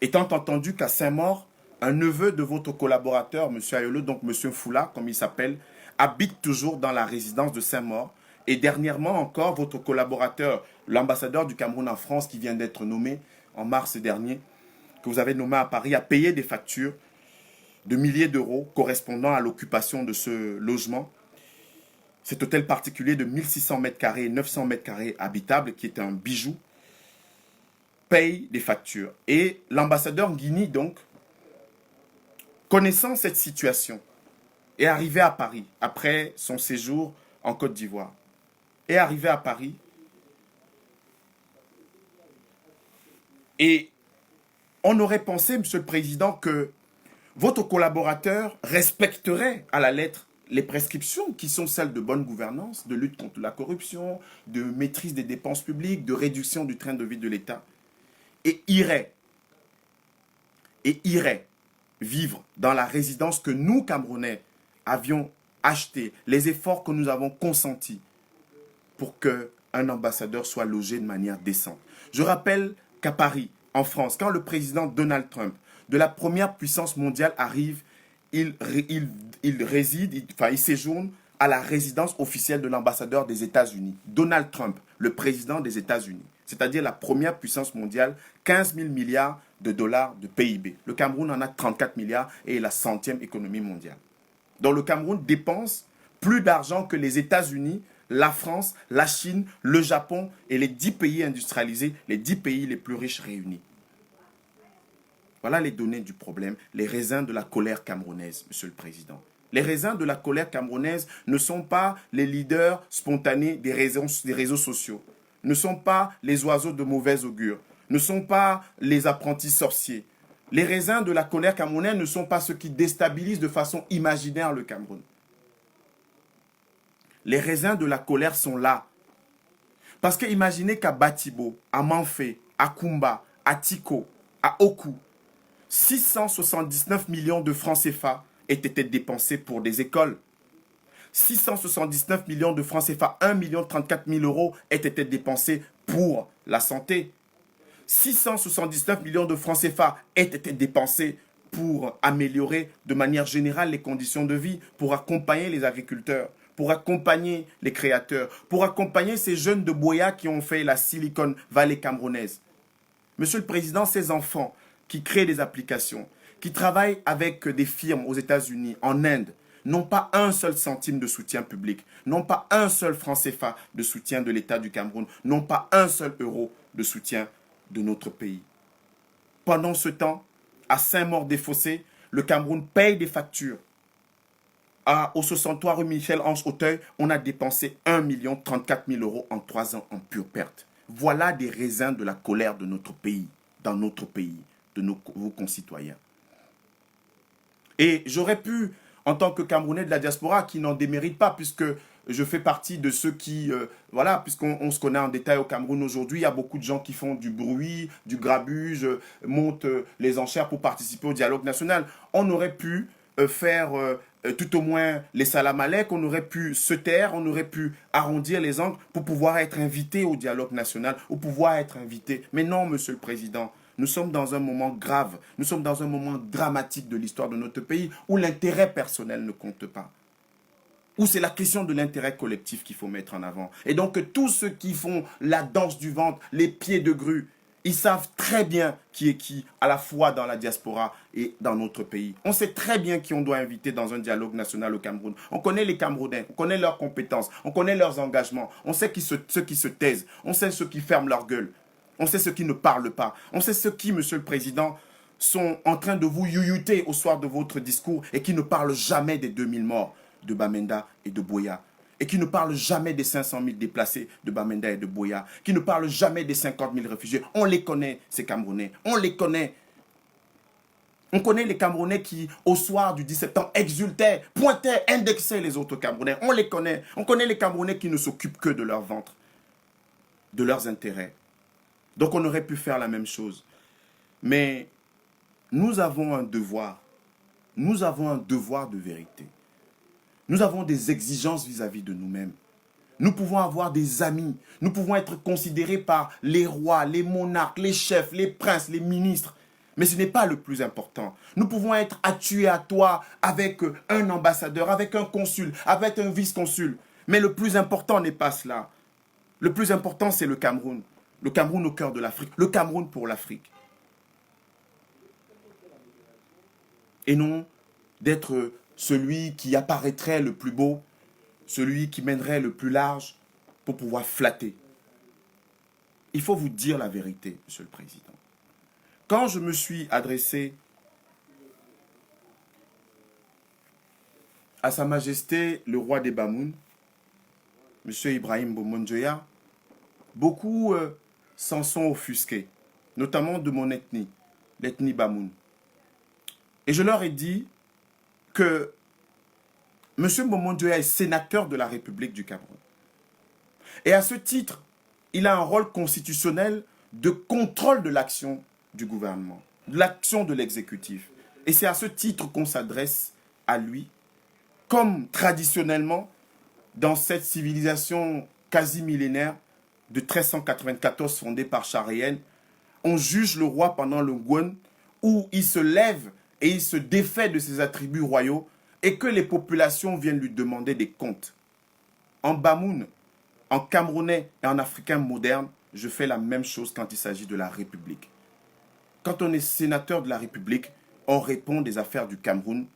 Étant entendu qu'à Saint-Maur, un neveu de votre collaborateur, M. Ayolo, donc M. Foula, comme il s'appelle, habite toujours dans la résidence de Saint-Maur. Et dernièrement encore, votre collaborateur, l'ambassadeur du Cameroun en France, qui vient d'être nommé en mars dernier, que vous avez nommé à Paris, a payé des factures de milliers d'euros correspondant à l'occupation de ce logement. Cet hôtel particulier de 1600 m² et 900 m² habitable, qui est un bijou, paye des factures. Et l'ambassadeur Guigny, donc, connaissant cette situation, est arrivé à Paris après son séjour en Côte d'Ivoire. Est arrivé à Paris et on aurait pensé, Monsieur le Président, que votre collaborateur respecterait à la lettre les prescriptions qui sont celles de bonne gouvernance, de lutte contre la corruption, de maîtrise des dépenses publiques, de réduction du train de vie de l'État, et irait vivre dans la résidence que nous, Camerounais, avions achetée, les efforts que nous avons consentis pour qu'un ambassadeur soit logé de manière décente. Je rappelle qu'à Paris, en France, quand le président Donald Trump, de la première puissance mondiale, arrive, il séjourne à la résidence officielle de l'ambassadeur des États-Unis. Donald Trump, le président des États-Unis, c'est-à-dire la première puissance mondiale, 15 000 milliards de dollars de PIB. Le Cameroun en a 34 milliards et est la 100e économie mondiale. Donc le Cameroun dépense plus d'argent que les États-Unis, la France, la Chine, le Japon et les 10 pays industrialisés, les 10 pays les plus riches réunis. Voilà les données du problème, les raisins de la colère camerounaise, Monsieur le Président. Les raisins de la colère camerounaise ne sont pas les leaders spontanés des réseaux sociaux, ne sont pas les oiseaux de mauvais augure, ne sont pas les apprentis sorciers. Les raisins de la colère camerounaise ne sont pas ceux qui déstabilisent de façon imaginaire le Cameroun. Les raisins de la colère sont là. Parce que imaginez qu'à Batibo, à Manfé, à Kumba, à Tiko, à Oku, 679 millions de francs CFA aient été dépensés pour des écoles. 679 millions de francs CFA, 1 34 000 euros aient été dépensés pour la santé. 679 millions de francs CFA aient été dépensés pour améliorer de manière générale les conditions de vie, pour accompagner les agriculteurs, pour accompagner les créateurs, pour accompagner ces jeunes de Boya qui ont fait la Silicon Valley camerounaise. Monsieur le Président, ces enfants qui créent des applications, qui travaillent avec des firmes aux États-Unis, en Inde, n'ont pas un seul centime de soutien public, n'ont pas un seul franc CFA de soutien de l'État du Cameroun, n'ont pas un seul euro de soutien de notre pays. Pendant ce temps, à Saint-Maur-des-Fossés, le Cameroun paye des factures. Au 63 rue Michel-Ange Auteuil, on a dépensé 1 34 000 euros en 3 ans en pure perte. Voilà des raisins de la colère de notre pays, dans notre pays, de vos concitoyens. Et j'aurais pu, en tant que Camerounais de la diaspora, qui n'en démérite pas, puisque je fais partie de ceux qui, puisqu'on se connaît en détail au Cameroun aujourd'hui, il y a beaucoup de gens qui font du bruit, du grabuge, montent les enchères pour participer au dialogue national. On aurait pu faire tout au moins les salam alek, on aurait pu se taire, on aurait pu arrondir les angles pour pouvoir être invité au dialogue national, ou pouvoir être invité. Mais non, Monsieur le Président, nous sommes dans un moment grave, nous sommes dans un moment dramatique de l'histoire de notre pays où l'intérêt personnel ne compte pas. Où c'est la question de l'intérêt collectif qu'il faut mettre en avant. Et donc tous ceux qui font la danse du ventre, les pieds de grue, ils savent très bien qui est qui, à la fois dans la diaspora et dans notre pays. On sait très bien qui on doit inviter dans un dialogue national au Cameroun. On connaît les Camerounais, on connaît leurs compétences, on connaît leurs engagements, on sait ceux qui se taisent, on sait ceux qui ferment leur gueule, on sait ceux qui ne parlent pas, on sait ceux qui, Monsieur le Président, sont en train de vous youyouter au soir de votre discours et qui ne parlent jamais des 2000 morts de Bamenda et de Boya, et qui ne parle jamais des 500 000 déplacés de Bamenda et de Boya, qui ne parle jamais des 50 000 réfugiés. On les connaît, ces Camerounais. On les connaît. On connaît les Camerounais qui, au soir du 17 septembre, exultaient, pointaient, indexaient les autres Camerounais. On les connaît. On connaît les Camerounais qui ne s'occupent que de leur ventre, de leurs intérêts. Donc on aurait pu faire la même chose. Mais nous avons un devoir. Nous avons un devoir de vérité. Nous avons des exigences vis-à-vis de nous-mêmes. Nous pouvons avoir des amis. Nous pouvons être considérés par les rois, les monarques, les chefs, les princes, les ministres. Mais ce n'est pas le plus important. Nous pouvons être à tuer à toi avec un ambassadeur, avec un consul, avec un vice-consul. Mais le plus important n'est pas cela. Le plus important, c'est le Cameroun. Le Cameroun au cœur de l'Afrique. Le Cameroun pour l'Afrique. Et non d'être celui qui apparaîtrait le plus beau, celui qui mènerait le plus large pour pouvoir flatter. Il faut vous dire la vérité, Monsieur le Président. Quand je me suis adressé à Sa Majesté le roi des Bamoun, Monsieur Ibrahim Bomonjoya, beaucoup s'en sont offusqués, notamment de mon ethnie, l'ethnie Bamoun. Et je leur ai dit que M. Momo Ndoye est sénateur de la République du Cameroun. Et à ce titre, il a un rôle constitutionnel de contrôle de l'action du gouvernement, de l'action de l'exécutif. Et c'est à ce titre qu'on s'adresse à lui, comme traditionnellement, dans cette civilisation quasi millénaire de 1394 fondée par Charayenne, on juge le roi pendant le Ngwen, où il se lève et il se défait de ses attributs royaux et que les populations viennent lui demander des comptes. En Bamoun, en Camerounais et en Africain moderne, je fais la même chose quand il s'agit de la République. Quand on est sénateur de la République, on répond des affaires du Cameroun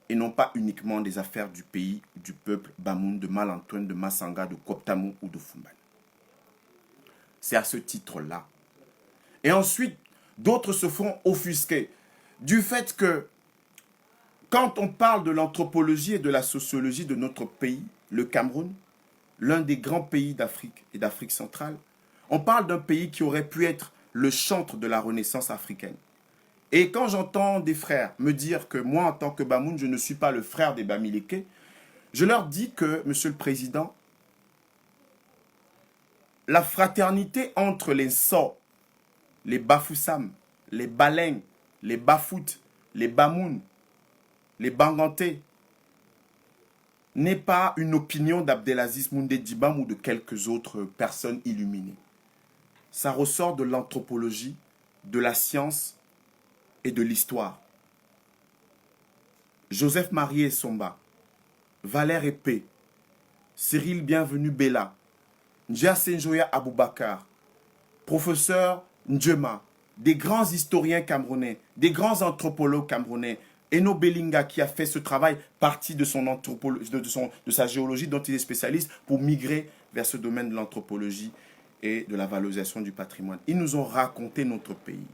et non pas uniquement des affaires du pays, du peuple Bamoun, de Mal-Antoine, de Massanga, de Koptamou ou de Fumban. C'est à ce titre-là. Et ensuite, d'autres se font offusquer du fait que quand on parle de l'anthropologie et de la sociologie de notre pays, le Cameroun, l'un des grands pays d'Afrique et d'Afrique centrale, on parle d'un pays qui aurait pu être le chantre de la Renaissance africaine. Et quand j'entends des frères me dire que moi, en tant que Bamoun, je ne suis pas le frère des Bamileke, je leur dis que, Monsieur le Président, la fraternité entre les Nso, les Bafoussam, les Baleng, les Bafout, les Bamoun, les Banganté, n'est pas une opinion d'Abdelaziz Moundé Dibam ou de quelques autres personnes illuminées. Ça ressort de l'anthropologie, de la science et de l'histoire. Joseph Marie Somba, Valère Épée, Cyril Bienvenu Bella, Ndja Senjoya Aboubakar, professeur Ndjema, des grands historiens camerounais, des grands anthropologues camerounais, Eno Belinga qui a fait ce travail, partie de sa géologie dont il est spécialiste, pour migrer vers ce domaine de l'anthropologie et de la valorisation du patrimoine. Ils nous ont raconté notre pays.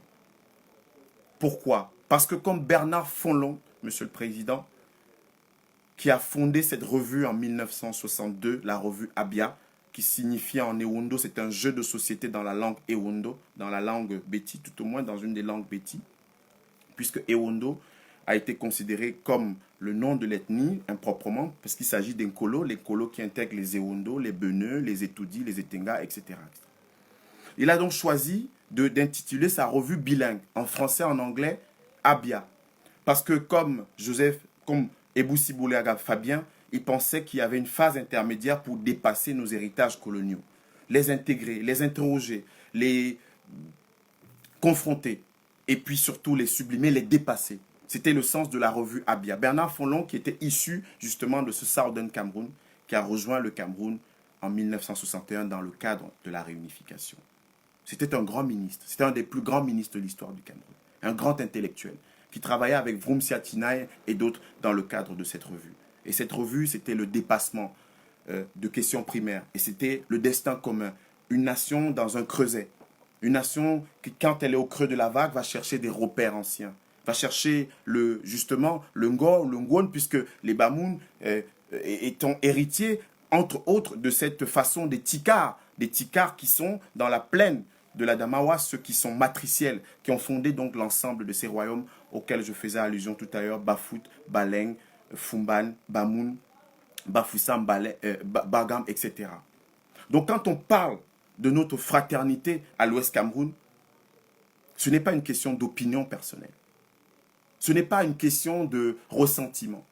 Pourquoi? Parce que comme Bernard Fonlon, Monsieur le Président, qui a fondé cette revue en 1962, la revue Abia, qui signifie en Ewondo, c'est un jeu de société dans la langue Ewondo, dans la langue Beti, tout au moins dans une des langues Beti, puisque Ewondo a été considéré comme le nom de l'ethnie improprement, parce qu'il s'agit d'un colo, les colos qui intègrent les Ewondo, les Beneux, les Etoudi, les Etenga, etc. Il a donc choisi d'intituler sa revue bilingue, en français et en anglais, Abia. Parce que comme Ebou Bouléaga Fabien, il pensait qu'il y avait une phase intermédiaire pour dépasser nos héritages coloniaux, les intégrer, les interroger, les confronter, et puis surtout les sublimer, les dépasser. C'était le sens de la revue Abia. Bernard Fonlon, qui était issu justement de ce Southern Cameroun, qui a rejoint le Cameroun en 1961 dans le cadre de la réunification. C'était un grand ministre, c'était un des plus grands ministres de l'histoire du Cameroun, un grand intellectuel, qui travaillait avec Vroom Siatinaï et d'autres dans le cadre de cette revue. Et cette revue, c'était le dépassement de questions primaires. Et c'était le destin commun. Une nation dans un creuset. Une nation qui, quand elle est au creux de la vague, va chercher des repères anciens. Va chercher justement le Ngwon, puisque les Bamoun étant héritiers, entre autres, de cette façon des Tikars qui sont dans la plaine de la Damawa, ceux qui sont matriciels, qui ont fondé donc l'ensemble de ces royaumes auxquels je faisais allusion tout à l'heure, Bafout, Baleng, Fumban, Bamoun, Bafoussam, Bagam, etc. Donc quand on parle de notre fraternité à l'Ouest Cameroun, ce n'est pas une question d'opinion personnelle. Ce n'est pas une question de ressentiment.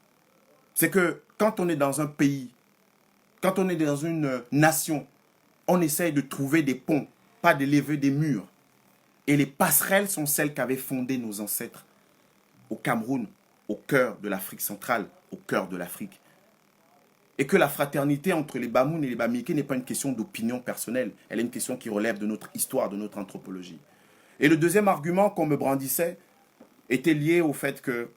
C'est que quand on est dans un pays, quand on est dans une nation, on essaye de trouver des ponts, pas de lever des murs. Et les passerelles sont celles qu'avaient fondées nos ancêtres au Cameroun, au cœur de l'Afrique centrale, au cœur de l'Afrique. Et que la fraternité entre les Bamoun et les Bamileke n'est pas une question d'opinion personnelle, elle est une question qui relève de notre histoire, de notre anthropologie. Et le deuxième argument qu'on me brandissait était lié au fait que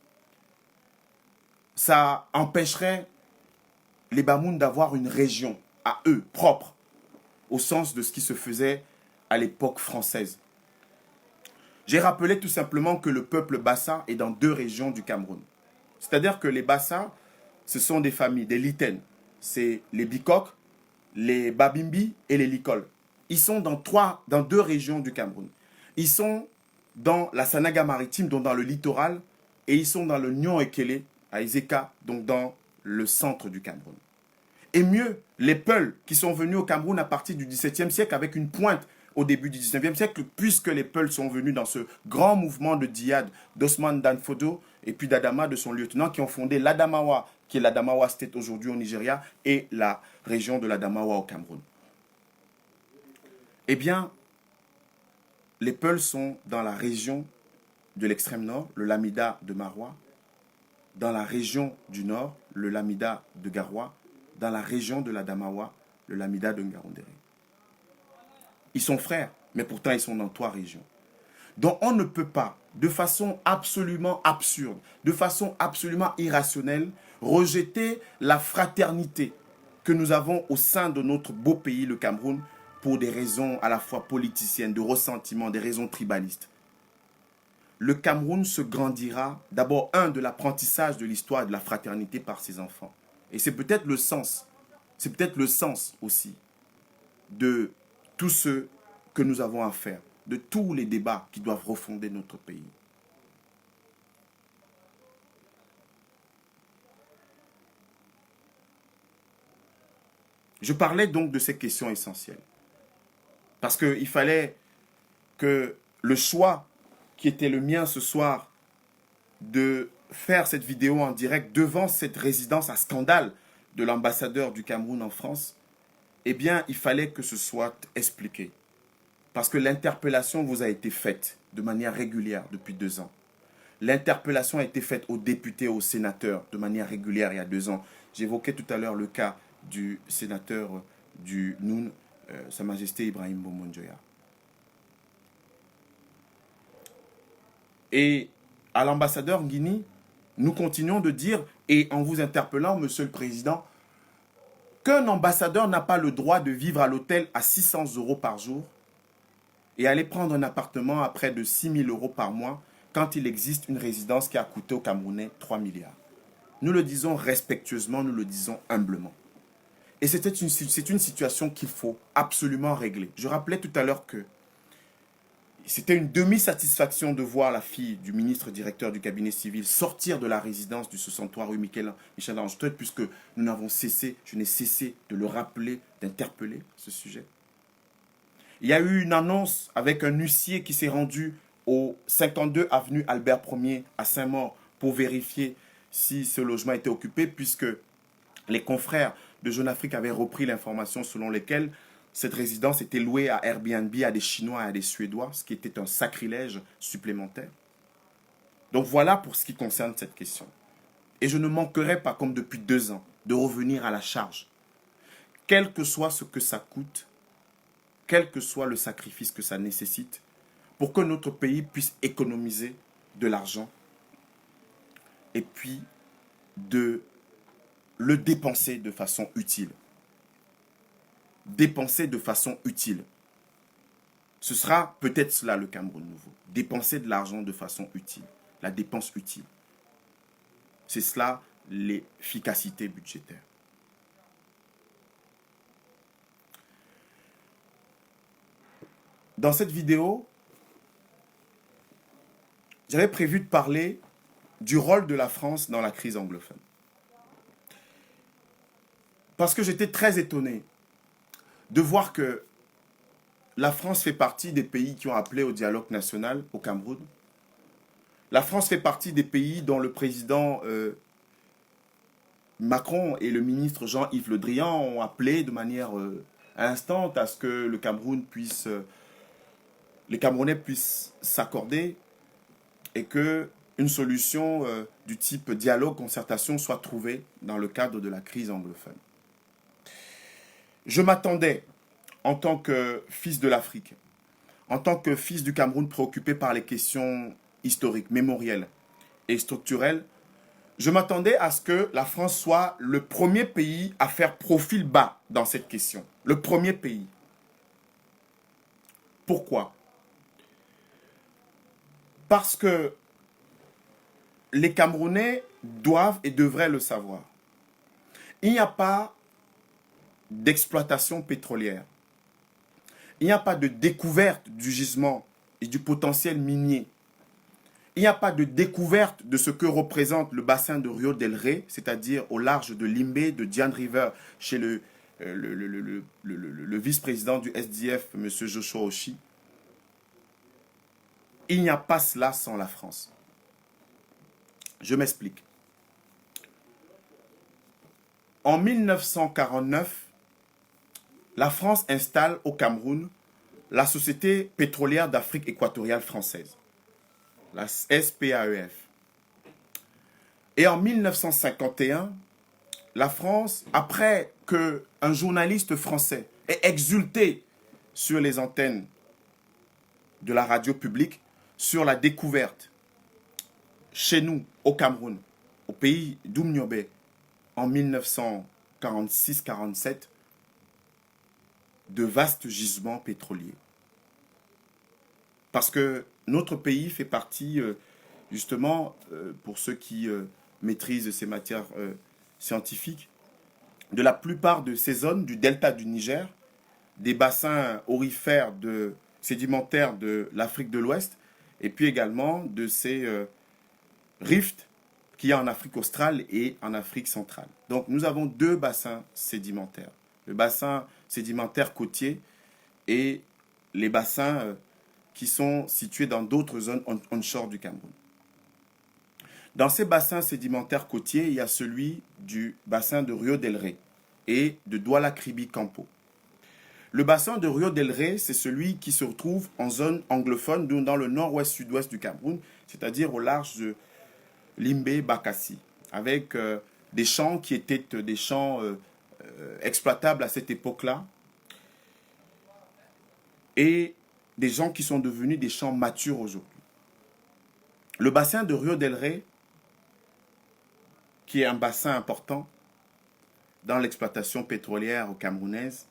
ça empêcherait les Bamoun d'avoir une région à eux, propre, au sens de ce qui se faisait à l'époque française. J'ai rappelé tout simplement que le peuple Bassa est dans 2 régions du Cameroun. C'est-à-dire que les Bassa, ce sont des familles, des Liten. C'est les Bikok, les Babimbi et les Likol. Ils sont dans 2 régions du Cameroun. Ils sont dans la Sanaga maritime, donc dans le littoral, et ils sont dans le Nyon-Ekele, à Ezeka, donc dans le centre du Cameroun. Et mieux, les Peuls qui sont venus au Cameroun à partir du XVIIe siècle avec une pointe au début du XIXe siècle, puisque les Peuls sont venus dans ce grand mouvement de djihad d'Osman Danfodio et puis d'Adama, de son lieutenant, qui ont fondé l'Adamawa, qui est l'Adamawa State aujourd'hui au Nigeria, et la région de l'Adamawa au Cameroun. Eh bien, les Peuls sont dans la région de l'extrême nord, le Lamida de Marois, dans la région du nord, le Lamida de Garoua, dans la région de l'Adamawa, le Lamida de Ngaoundéré. Ils sont frères, mais pourtant ils sont dans 3 régions. Donc on ne peut pas, de façon absolument absurde, de façon absolument irrationnelle, rejeter la fraternité que nous avons au sein de notre beau pays, le Cameroun, pour des raisons à la fois politiciennes, de ressentiment, des raisons tribalistes. Le Cameroun se grandira d'abord, de l'apprentissage de l'histoire et de la fraternité par ses enfants. Et c'est peut-être le sens aussi de tout ce que nous avons à faire, de tous les débats qui doivent refonder notre pays. Je parlais donc de ces questions essentielles. Parce qu'il fallait que le choix qui était le mien ce soir de faire cette vidéo en direct devant cette résidence à scandale de l'ambassadeur du Cameroun en France, eh bien, il fallait que ce soit expliqué. Parce que l'interpellation vous a été faite de manière régulière depuis 2 ans. L'interpellation a été faite aux députés, aux sénateurs de manière régulière il y a 2 ans. J'évoquais tout à l'heure le cas du sénateur du Noun, Sa Majesté Ibrahim Bomonjoya. Et à l'ambassadeur Nguini, nous continuons de dire, et en vous interpellant, Monsieur le Président, qu'un ambassadeur n'a pas le droit de vivre à l'hôtel à 600 € par jour et aller prendre un appartement à près de 6 000 € par mois quand il existe une résidence qui a coûté aux Camerounais 3 milliards. Nous le disons respectueusement, nous le disons humblement. Et c'est une situation qu'il faut absolument régler. Je rappelais tout à l'heure que c'était une demi-satisfaction de voir la fille du ministre directeur du cabinet civil sortir de la résidence du 63 rue Michel Ange-Teuth, puisque je n'ai cessé de le rappeler, d'interpeller ce sujet. Il y a eu une annonce avec un huissier qui s'est rendu au 52 avenue Albert Ier à Saint-Maur pour vérifier si ce logement était occupé, puisque les confrères de Jeune Afrique avaient repris l'information selon laquelle cette résidence était louée à Airbnb à des Chinois et à des Suédois, ce qui était un sacrilège supplémentaire. Donc voilà pour ce qui concerne cette question. Et je ne manquerai pas, comme depuis 2 ans, de revenir à la charge. Quel que soit ce que ça coûte, quel que soit le sacrifice que ça nécessite, pour que notre pays puisse économiser de l'argent et puis de le dépenser de façon utile. Dépenser de façon utile. Ce sera peut-être cela le Cameroun nouveau. Dépenser de l'argent de façon utile. La dépense utile. C'est cela l'efficacité budgétaire. Dans cette vidéo, j'avais prévu de parler du rôle de la France dans la crise anglophone. Parce que j'étais très étonné de voir que la France fait partie des pays qui ont appelé au dialogue national au Cameroun. La France fait partie des pays dont le président Macron et le ministre Jean-Yves Le Drian ont appelé de manière instante à ce que le Cameroun puisse, les Camerounais puissent s'accorder et qu'une solution du type dialogue, concertation soit trouvée dans le cadre de la crise anglophone. Je m'attendais, en tant que fils de l'Afrique, en tant que fils du Cameroun préoccupé par les questions historiques, mémorielles et structurelles, je m'attendais à ce que la France soit le premier pays à faire profil bas dans cette question. Le premier pays. Pourquoi? Parce que les Camerounais doivent et devraient le savoir. Il n'y a pas d'exploitation pétrolière. Il n'y a pas de découverte du gisement et du potentiel minier Il n'y a pas de découverte de ce que représente le bassin de Rio del Rey, c'est-à-dire au large de Limbe, de Diane River, chez le vice-président du SDF, M. Joshua Oshie. Il n'y a pas cela sans la France. Je m'explique. En 1949, la France installe au Cameroun la Société pétrolière d'Afrique équatoriale française, la SPAEF. Et en 1951, la France, après qu'un journaliste français ait exulté sur les antennes de la radio publique sur la découverte chez nous, au Cameroun, au pays d'Oumniobé, en 1946-47, de vastes gisements pétroliers. Parce que notre pays fait partie, justement, pour ceux qui maîtrisent ces matières scientifiques, de la plupart de ces zones du delta du Niger, des bassins aurifères sédimentaires de l'Afrique de l'Ouest, et puis également de ces rifts qu'il y a en Afrique australe et en Afrique centrale. Donc nous avons deux bassins sédimentaires. Le bassin sédimentaire côtier et les bassins qui sont situés dans d'autres zones onshore du Cameroun. Dans ces bassins sédimentaires côtiers, il y a celui du bassin de Rio del Rey et de Douala-Kribi-Campo. Le bassin de Rio del Rey, c'est celui qui se retrouve en zone anglophone, dans le nord-ouest-sud-ouest du Cameroun, c'est-à-dire au large de Limbe-Bakassi, avec des champs qui étaient des champs exploitables à cette époque-là, et des gens qui sont devenus des champs matures aujourd'hui. Le bassin de Rio del Rey, qui est un bassin important dans l'exploitation pétrolière camerounaise,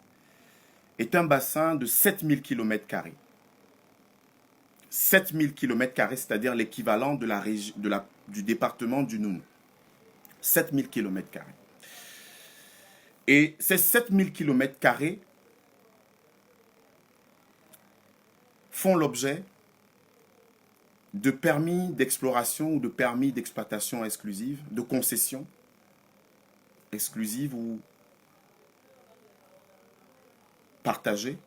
est un bassin de 7000 km². 7000 km², c'est-à-dire l'équivalent du département du Noun. 7000 km². Et ces 7000 km² font l'objet de permis d'exploration ou de permis d'exploitation exclusive, de concessions exclusives ou partagées,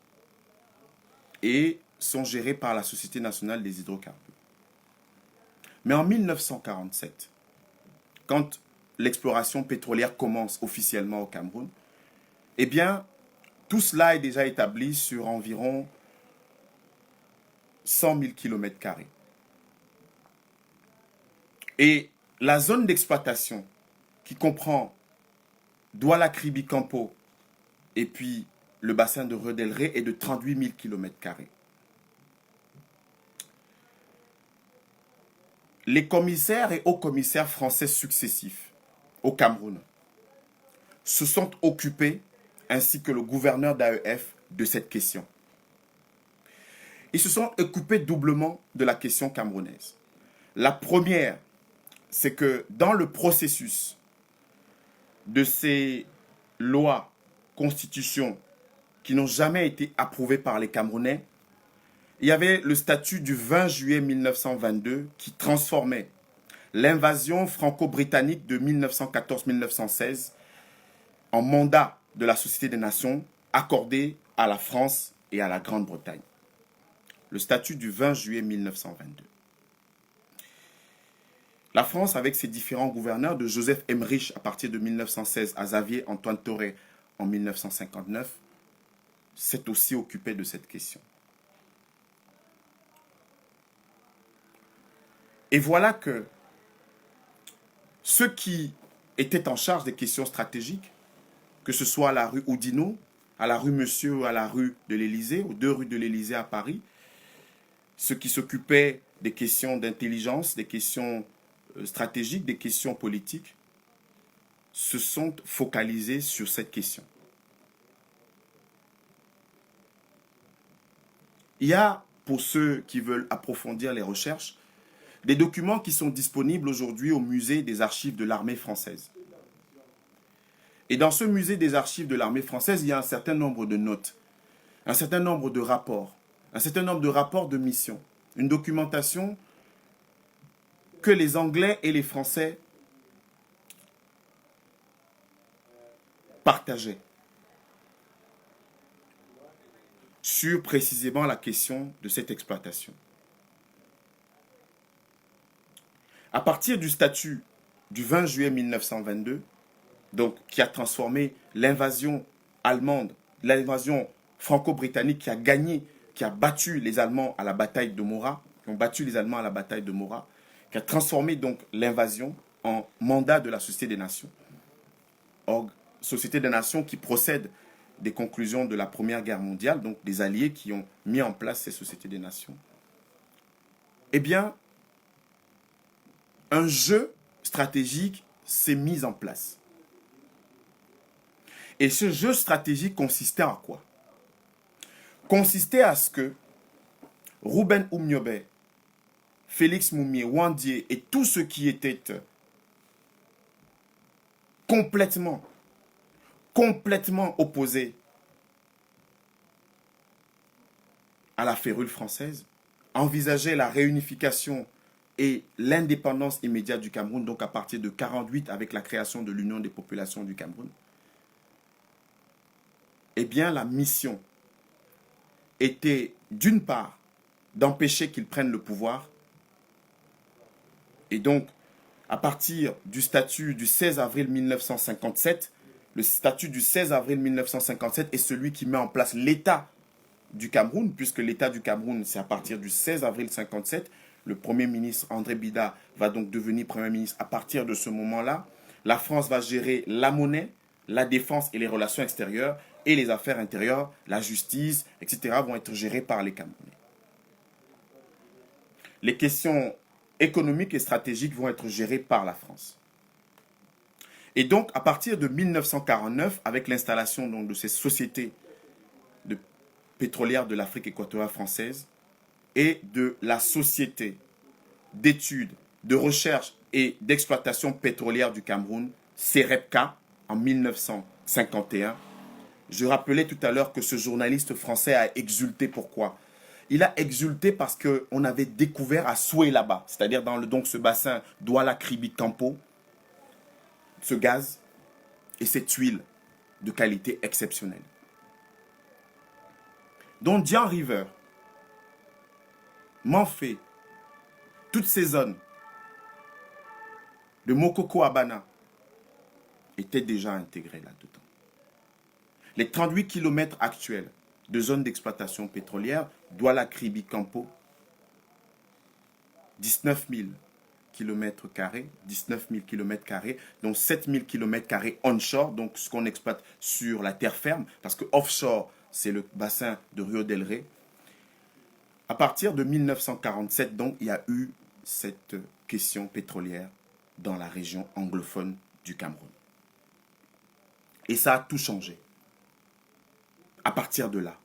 et sont gérés par la Société nationale des hydrocarbures. Mais en 1947, quand l'exploration pétrolière commence officiellement au Cameroun, eh bien, tout cela est déjà établi sur environ 100 000 km². Et la zone d'exploitation qui comprend Douala-Kribi-Campo et puis le bassin de Rio del Rey est de 38 000 km². Les commissaires et hauts commissaires français successifs au Cameroun se sont occupés, ainsi que le gouverneur d'AEF, de cette question. Ils se sont occupés doublement de la question camerounaise. La première, c'est que dans le processus de ces lois, constitutions, qui n'ont jamais été approuvées par les Camerounais, il y avait le statut du 20 juillet 1922 qui transformait l'invasion franco-britannique de 1914-1916 en mandat de la Société des Nations accordé à la France et à la Grande-Bretagne. Le statut du 20 juillet 1922. La France, avec ses différents gouverneurs, de Joseph Emmerich à partir de 1916 à Xavier Antoine Thoré en 1959, s'est aussi occupé de cette question. Et voilà que ceux qui étaient en charge des questions stratégiques, que ce soit à la rue Oudinot, à la rue Monsieur ou à la rue de l'Élysée, aux deux rues de l'Élysée à Paris, ceux qui s'occupaient des questions d'intelligence, des questions stratégiques, des questions politiques, se sont focalisés sur cette question. Il y a, pour ceux qui veulent approfondir les recherches, des documents qui sont disponibles aujourd'hui au musée des archives de l'armée française. Et dans ce musée des archives de l'armée française, il y a un certain nombre de notes, un certain nombre de rapports, un certain nombre de rapports de mission, une documentation que les Anglais et les Français partageaient sur précisément la question de cette exploitation. À partir du statut du 20 juillet 1922, donc, qui a transformé l'invasion allemande, l'invasion franco-britannique qui a gagné, qui a battu les Allemands à la bataille de Morat, qui ont battu les Allemands à la bataille de Morat, qui a transformé donc l'invasion en mandat de la Société des Nations. Or, Société des Nations qui procède des conclusions de la Première Guerre mondiale, donc des alliés qui ont mis en place ces Sociétés des Nations. Eh bien, un jeu stratégique s'est mis en place. Et ce jeu stratégique consistait à quoi? Consistait à ce que Rouben Oumniobé, Félix Moumié, Wandié et tous ceux qui étaient complètement opposés à la férule française envisageaient la réunification et l'indépendance immédiate du Cameroun, donc à partir de 1948 avec la création de l'Union des populations du Cameroun. Eh bien, la mission était, d'une part, d'empêcher qu'ils prennent le pouvoir. Et donc, à partir du statut du 16 avril 1957, le statut du 16 avril 1957 est celui qui met en place l'État du Cameroun, puisque l'État du Cameroun, c'est à partir du 16 avril 1957. Le Premier ministre André Bida va donc devenir Premier ministre à partir de ce moment-là. La France va gérer la monnaie, la défense et les relations extérieures, et les affaires intérieures, la justice, etc. vont être gérées par les Camerounais. Les questions économiques et stratégiques vont être gérées par la France. Et donc, à partir de 1949, avec l'installation donc, de ces sociétés pétrolières de l'Afrique équatoriale française et de la Société d'études, de recherche et d'exploitation pétrolière du Cameroun, CEREPCA, en 1951, je rappelais tout à l'heure que ce journaliste français a exulté. Pourquoi? Il a exulté parce qu'on avait découvert à Soué là-bas, c'est-à-dire dans donc ce bassin Douala-Kribi-Campo, ce gaz et cette huile de qualité exceptionnelle. Donc Dian River, Manfé, toutes ces zones de Mokoko-Abana étaient déjà intégrées là-dedans. Les 38 km actuels de zones d'exploitation pétrolière, Douala-Kribi-Campo, 19 000 km², 19 000 km², donc 7 000 km² onshore, donc ce qu'on exploite sur la terre ferme, parce que offshore, c'est le bassin de Rio del Rey. À partir de 1947, donc, il y a eu cette question pétrolière dans la région anglophone du Cameroun. Et ça a tout changé. À partir de là,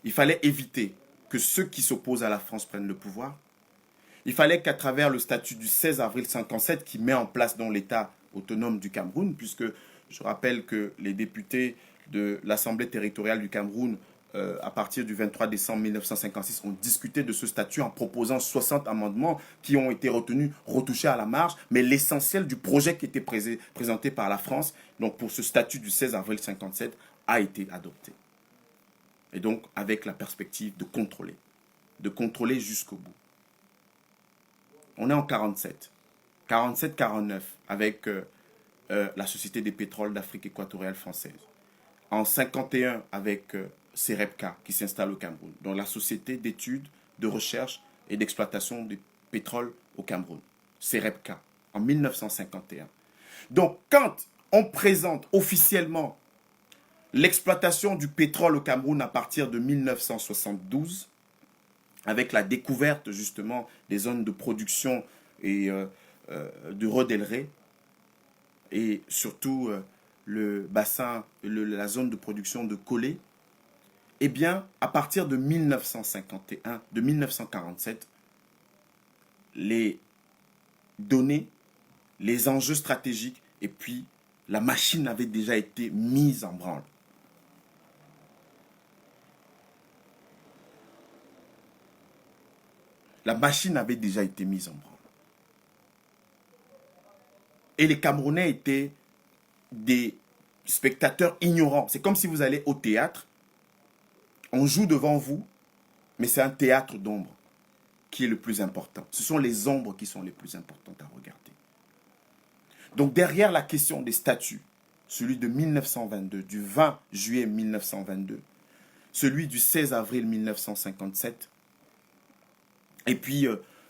il fallait éviter que ceux qui s'opposent à la France prennent le pouvoir. Il fallait qu'à travers le statut du 16 avril 1957 qui met en place dans l'État autonome du Cameroun, puisque je rappelle que les députés de l'Assemblée territoriale du Cameroun, à partir du 23 décembre 1956, ont discuté de ce statut en proposant 60 amendements qui ont été retenus, retouchés à la marge, mais l'essentiel du projet qui était présenté par la France, donc pour ce statut du 16 avril 1957, a été adopté. Et donc avec la perspective de contrôler jusqu'au bout. On est en 47, 47-49 avec la Société des pétroles d'Afrique équatoriale française. En 51 avec CEREPCA qui s'installe au Cameroun, donc la Société d'études, de recherche et d'exploitation du pétrole au Cameroun, CEREPCA, en 1951. Donc quand on présente officiellement l'exploitation du pétrole au Cameroun à partir de 1972, avec la découverte justement des zones de production et du Rio del Rey, et surtout le bassin, la zone de production de Colé, eh bien, à partir de 1951, de 1947, les données, les enjeux stratégiques et puis la machine avait déjà été mise en branle. La machine avait déjà été mise en branle. Et les Camerounais étaient des spectateurs ignorants. C'est comme si vous allez au théâtre, on joue devant vous, mais c'est un théâtre d'ombre qui est le plus important. Ce sont les ombres qui sont les plus importantes à regarder. Donc derrière la question des statuts, celui de 1922, du 20 juillet 1922, celui du 16 avril 1957, et puis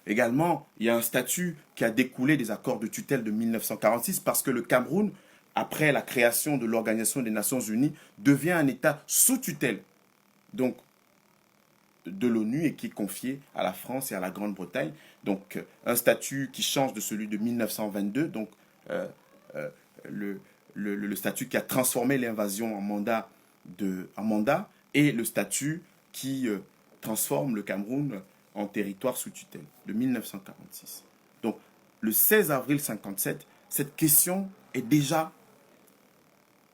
également, il y a un statut qui a découlé des accords de tutelle de 1946 parce que le Cameroun, après la création de l'Organisation des Nations Unies, devient un État sous tutelle, donc de l'ONU, et qui est confié à la France et à la Grande-Bretagne. Donc un statut qui change de celui de 1922, donc euh, euh, le statut qui a transformé l'invasion en mandat, et le statut qui transforme le Cameroun en territoire sous tutelle de 1946. Donc le 16 avril 57, cette question est déjà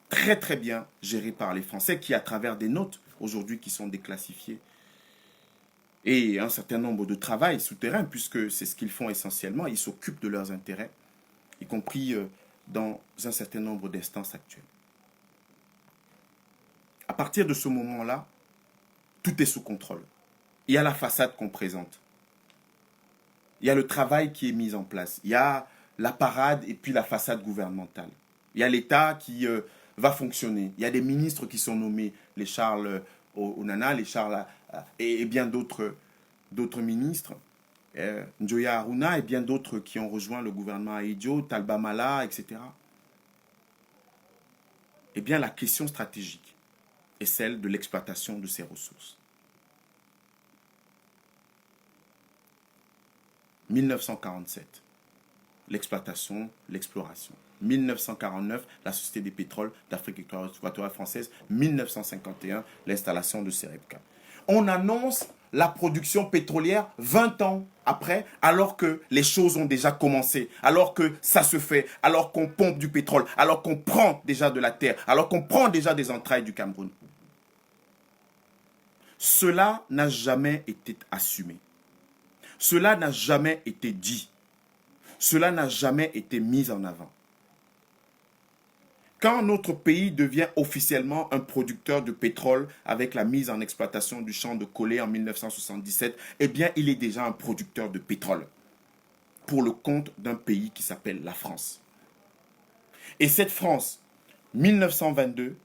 très très bien gérée par les Français qui, à travers des notes aujourd'hui qui sont déclassifiées, et un certain nombre de travail souterrain, puisque c'est ce qu'ils font essentiellement, ils s'occupent de leurs intérêts, y compris dans un certain nombre d'instances actuelles. À partir de ce moment-là, tout est sous contrôle. Il y a la façade qu'on présente. Il y a le travail qui est mis en place. Il y a la parade et puis la façade gouvernementale. Il y a l'État qui va fonctionner. Il y a des ministres qui sont nommés, les Charles Onana, les Charles et bien d'autres ministres, Njoya Aruna et bien d'autres qui ont rejoint le gouvernement Ahidjo, Talba Mala, etc. Eh bien, la question stratégique est celle de l'exploitation de ces ressources. 1947, l'exploitation, l'exploration. 1949, la Société des pétroles d'Afrique équatoriale française. 1951, l'installation de Serebka. On annonce la production pétrolière 20 ans après, alors que les choses ont déjà commencé, alors que ça se fait, alors qu'on pompe du pétrole, alors qu'on prend déjà de la terre, alors qu'on prend déjà des entrailles du Cameroun. Cela n'a jamais été assumé. Cela n'a jamais été dit. Cela n'a jamais été mis en avant. Quand notre pays devient officiellement un producteur de pétrole avec la mise en exploitation du champ de Collet en 1977, eh bien, il est déjà un producteur de pétrole pour le compte d'un pays qui s'appelle la France. Et cette France, 1922,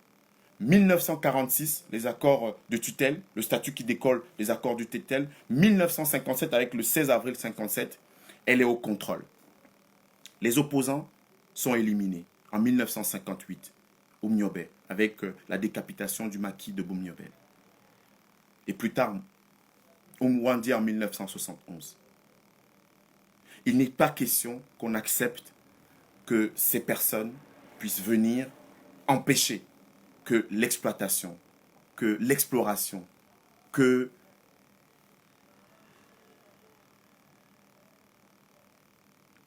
1946, les accords de tutelle, le statut qui décolle des accords de tutelle, 1957 avec le 16 avril 57, elle est au contrôle. Les opposants sont éliminés en 1958 au Mniobé, avec la décapitation du maquis de Boumniobel. Et plus tard, au Mwandi en 1971. Il n'est pas question qu'on accepte que ces personnes puissent venir empêcher que l'exploitation, que l'exploration, que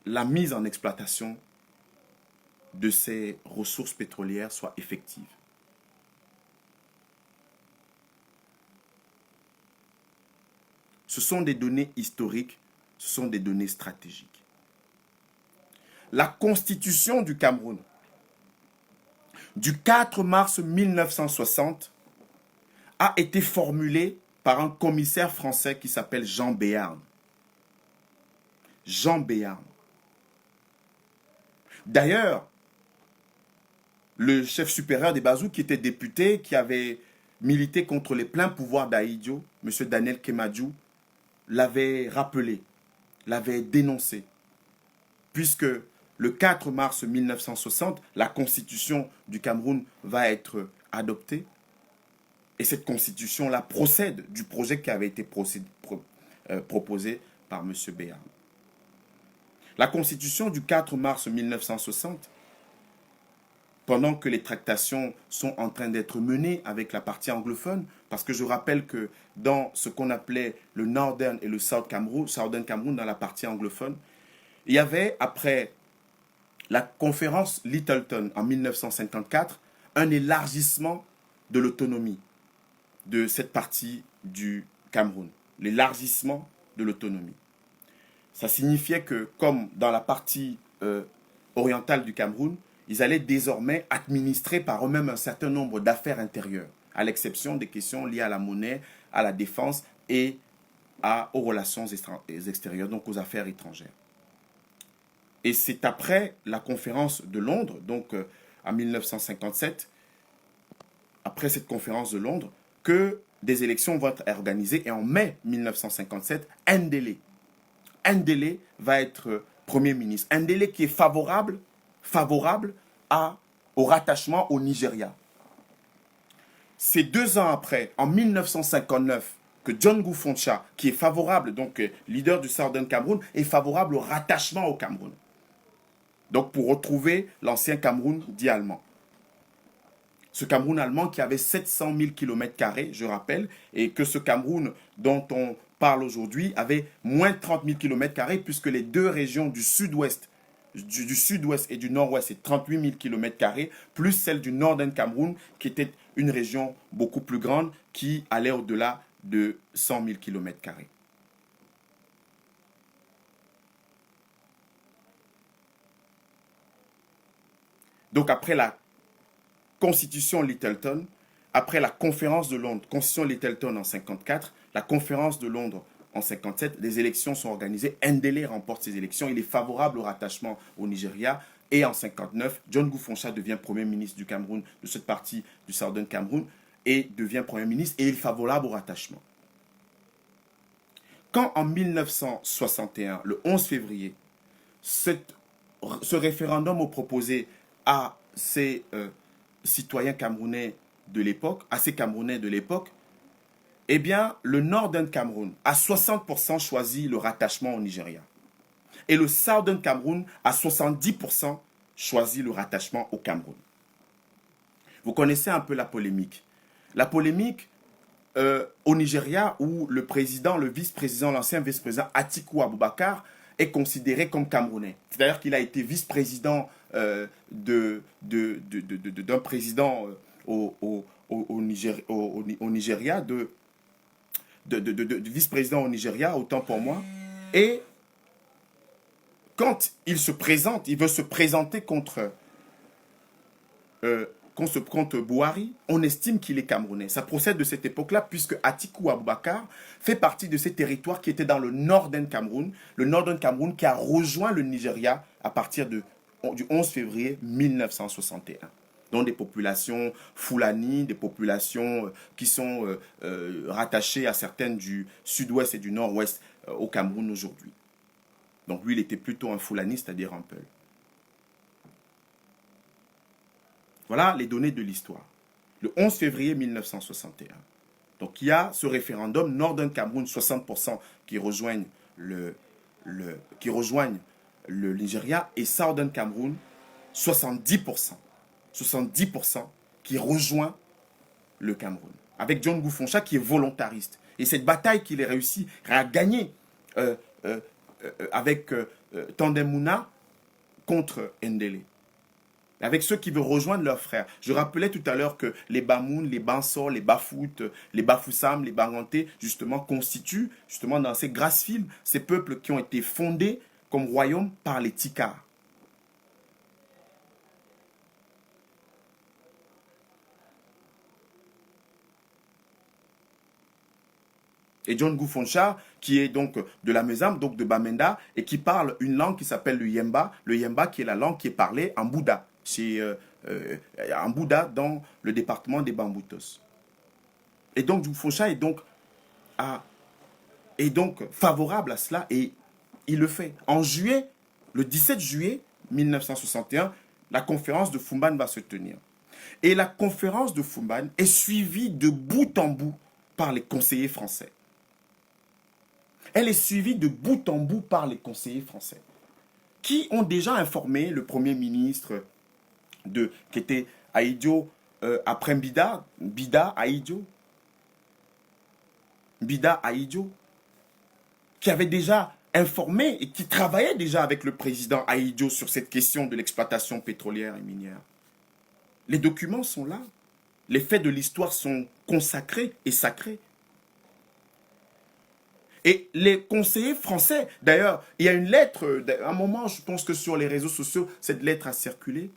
la mise en exploitation de ces ressources pétrolières soit effective. Ce sont des données historiques, ce sont des données stratégiques. La constitution du Cameroun du 4 mars 1960 a été formulée par un commissaire français qui s'appelle Jean Béarn. Jean Béarn. D'ailleurs, le chef supérieur des Bazous, qui était député, qui avait milité contre les pleins pouvoirs d'Ahidjo, M. Daniel Kemadjou, l'avait rappelé, l'avait dénoncé, puisque le 4 mars 1960, la constitution du Cameroun va être adoptée, et cette constitution-là procède du projet qui avait été proposé par M. Béarn. La constitution du 4 mars 1960, pendant que les tractations sont en train d'être menées avec la partie anglophone, parce que je rappelle que dans ce qu'on appelait le Northern et le Southern Cameroun, dans la partie anglophone, il y avait, après la conférence Littleton en 1954, un élargissement de l'autonomie de cette partie du Cameroun, l'élargissement de l'autonomie. Ça signifiait que, comme dans la partie orientale du Cameroun, ils allaient désormais administrer par eux-mêmes un certain nombre d'affaires intérieures, à l'exception des questions liées à la monnaie, à la défense et aux relations extérieures, donc aux affaires étrangères. Et c'est après la conférence de Londres, donc en 1957, après cette conférence de Londres, que des élections vont être organisées. Et en mai 1957, Ndélé va être Premier ministre. Ndélé qui est favorable au rattachement au Nigeria. C'est 2 ans après, en 1959, que John Goufoncha, qui est favorable, donc leader du Southern Cameroun, est favorable au rattachement au Cameroun. Donc pour retrouver l'ancien Cameroun dit allemand. Ce Cameroun allemand qui avait 700 000 km², je rappelle, et que ce Cameroun dont on parle aujourd'hui avait moins de 30 000 km², puisque les deux régions du sud-ouest et du nord-ouest, c'est 38 000 km², plus celle du Northern Cameroun, qui était une région beaucoup plus grande, qui allait au-delà de 100 000 km². Donc après la Constitution Littleton, après la conférence de Londres, Constitution Littleton en 54, la conférence de Londres en 57, les élections sont organisées. Ndélé remporte ces élections. Il est favorable au rattachement au Nigeria. Et en 59, John Goufoncha devient Premier ministre du Cameroun, de cette partie du Southern Cameroun, et devient Premier ministre, et il est favorable au rattachement. Quand en 1961, le 11 février, ce référendum est proposé à ces citoyens camerounais de l'époque, à ces Camerounais de l'époque, eh bien, le Northern Cameroun a 60% choisi le rattachement au Nigeria. Et le Southern Cameroun a 70% choisi le rattachement au Cameroun. Vous connaissez un peu la polémique. La polémique au Nigeria, où le président, le vice-président, l'ancien vice-président Atiku Abubakar est considéré comme Camerounais. C'est-à-dire qu'il a été vice-président d'un président au Nigeria, de vice-président au Nigeria, autant pour moi. Et quand il se présente, il veut se présenter contre Buhari, on estime qu'il est camerounais. Ça procède de cette époque-là, puisque Atiku Abubakar fait partie de ces territoires qui étaient dans le Northern Cameroun, qui a rejoint le Nigeria à partir du 11 février 1961. Donc des populations Fulani, des populations qui sont rattachées à certaines du sud-ouest et du nord-ouest au Cameroun aujourd'hui. Donc lui, il était plutôt un Fulani, c'est-à-dire un Peul. Voilà les données de l'histoire. Le 11 février 1961. Donc il y a ce référendum, Northern Cameroun, 60% qui rejoignent le Nigeria, et Southern Cameroun, 70%. 70% qui rejoint le Cameroun. Avec John Goufoncha qui est volontariste. Et cette bataille qu'il a réussi à gagner avec Tandem Mouna contre Ndélé. Avec ceux qui veulent rejoindre leurs frères. Je rappelais tout à l'heure que les Bamoun, les Bansor, les Bafout, les Bafoussam, les Banganté, justement, constituent, justement, dans ces Grassfields, ces peuples qui ont été fondés comme royaume par les Tikars. Et John Goufoncha, qui est donc de la Mesam, donc de Bamenda, et qui parle une langue qui s'appelle le Yemba qui est la langue qui est parlée en Bouddha, dans le département des Bamboutos. Et donc Goufoncha est donc favorable à cela, et il le fait. En juillet, le 17 juillet 1961, la conférence de Fumban va se tenir. Et la conférence de Fumban est suivie de bout en bout par les conseillers français. Elle est suivie de bout en bout par les conseillers français, qui ont déjà informé le Premier ministre qui était Ahidjo, après Bida Ahidjo, qui avait déjà informé et qui travaillait déjà avec le président Ahidjo sur cette question de l'exploitation pétrolière et minière. Les documents sont là. Les faits de l'histoire sont consacrés et sacrés. Et les conseillers français, d'ailleurs, il y a une lettre, à un moment, je pense que sur les réseaux sociaux, cette lettre a circulé.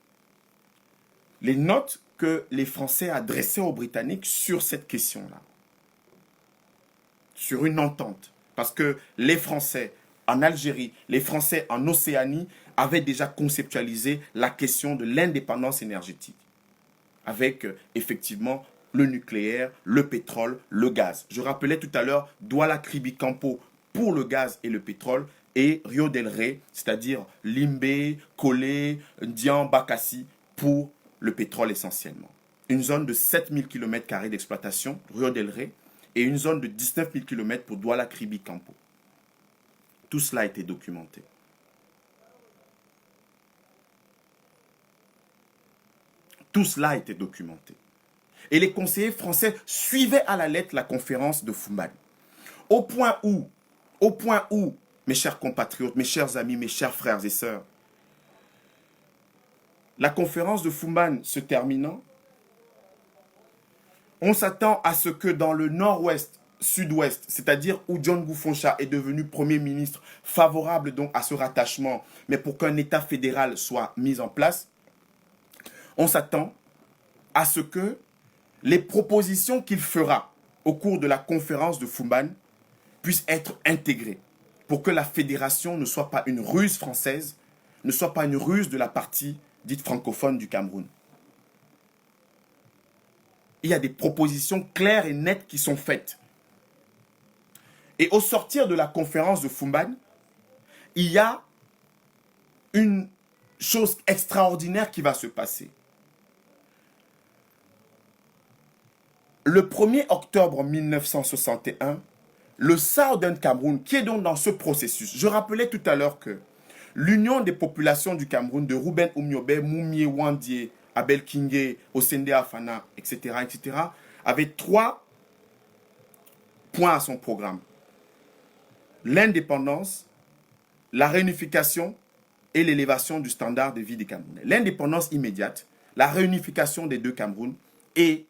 Les notes que les Français adressaient aux Britanniques sur cette question-là. Sur une entente. Parce que les Français en Algérie, les Français en Océanie avaient déjà conceptualisé la question de l'indépendance énergétique. Avec effectivement le nucléaire, le pétrole, le gaz. Je rappelais tout à l'heure Douala Kribi Campo pour le gaz et le pétrole et Rio del Rey, c'est-à-dire Limbe, Kolé, Ndian, Bakassi pour le pétrole essentiellement. Une zone de 7000 km² d'exploitation, Rio del Rey, et une zone de 19 000 km pour Douala Kribi Campo. Tout cela a été documenté. Tout cela a été documenté. Et les conseillers français suivaient à la lettre la conférence de Fumban. Au point où, mes chers compatriotes, mes chers amis, mes chers frères et sœurs, la conférence de Fumban se terminant, on s'attend à ce que dans le nord-ouest, sud-ouest, c'est-à-dire où John Goufoncha est devenu Premier ministre, favorable donc à ce rattachement, mais pour qu'un État fédéral soit mis en place, on s'attend à ce que les propositions qu'il fera au cours de la conférence de Fumban puissent être intégrées pour que la fédération ne soit pas une ruse française, ne soit pas une ruse de la partie dite francophone du Cameroun. Il y a des propositions claires et nettes qui sont faites. Et au sortir de la conférence de Fumban, il y a une chose extraordinaire qui va se passer. Le 1er octobre 1961, le Southern Cameroun, qui est donc dans ce processus, je rappelais tout à l'heure que l'Union des populations du Cameroun de Ruben Oumiobe, Moumie Wandie, Abel Kingé, Osende Afana, etc., avait 3 points à son programme. L'indépendance, la réunification et l'élévation du standard de vie des Camerounais. L'indépendance immédiate, la réunification des 2 Camerouns et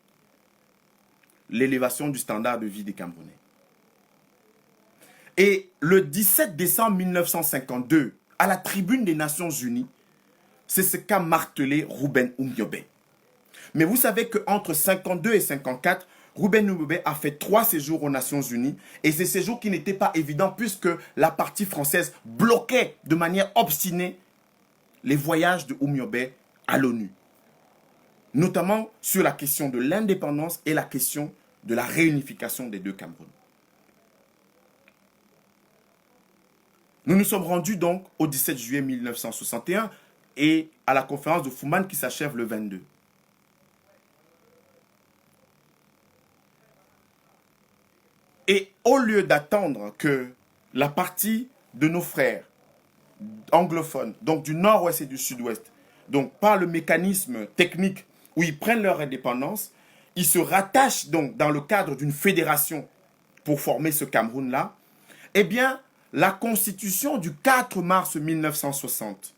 l'élévation du standard de vie des Camerounais. Et le 17 décembre 1952, à la tribune des Nations Unies, c'est ce qu'a martelé Ruben Oumiobe. Mais vous savez qu'entre 52 et 54, Ruben Oumiobe a fait 3 séjours aux Nations Unies et ces séjours qui n'étaient pas évidents puisque la partie française bloquait de manière obstinée les voyages de Oumiobe à l'ONU. Notamment sur la question de l'indépendance et la question de la réunification des 2 Camerouns. Nous nous sommes rendus donc au 17 juillet 1961 et à la conférence de Fumban qui s'achève le 22. Et au lieu d'attendre que la partie de nos frères anglophones, donc du nord-ouest et du sud-ouest, donc par le mécanisme technique où ils prennent leur indépendance, ils se rattachent donc dans le cadre d'une fédération pour former ce Cameroun-là, eh bien, la constitution du 4 mars 1960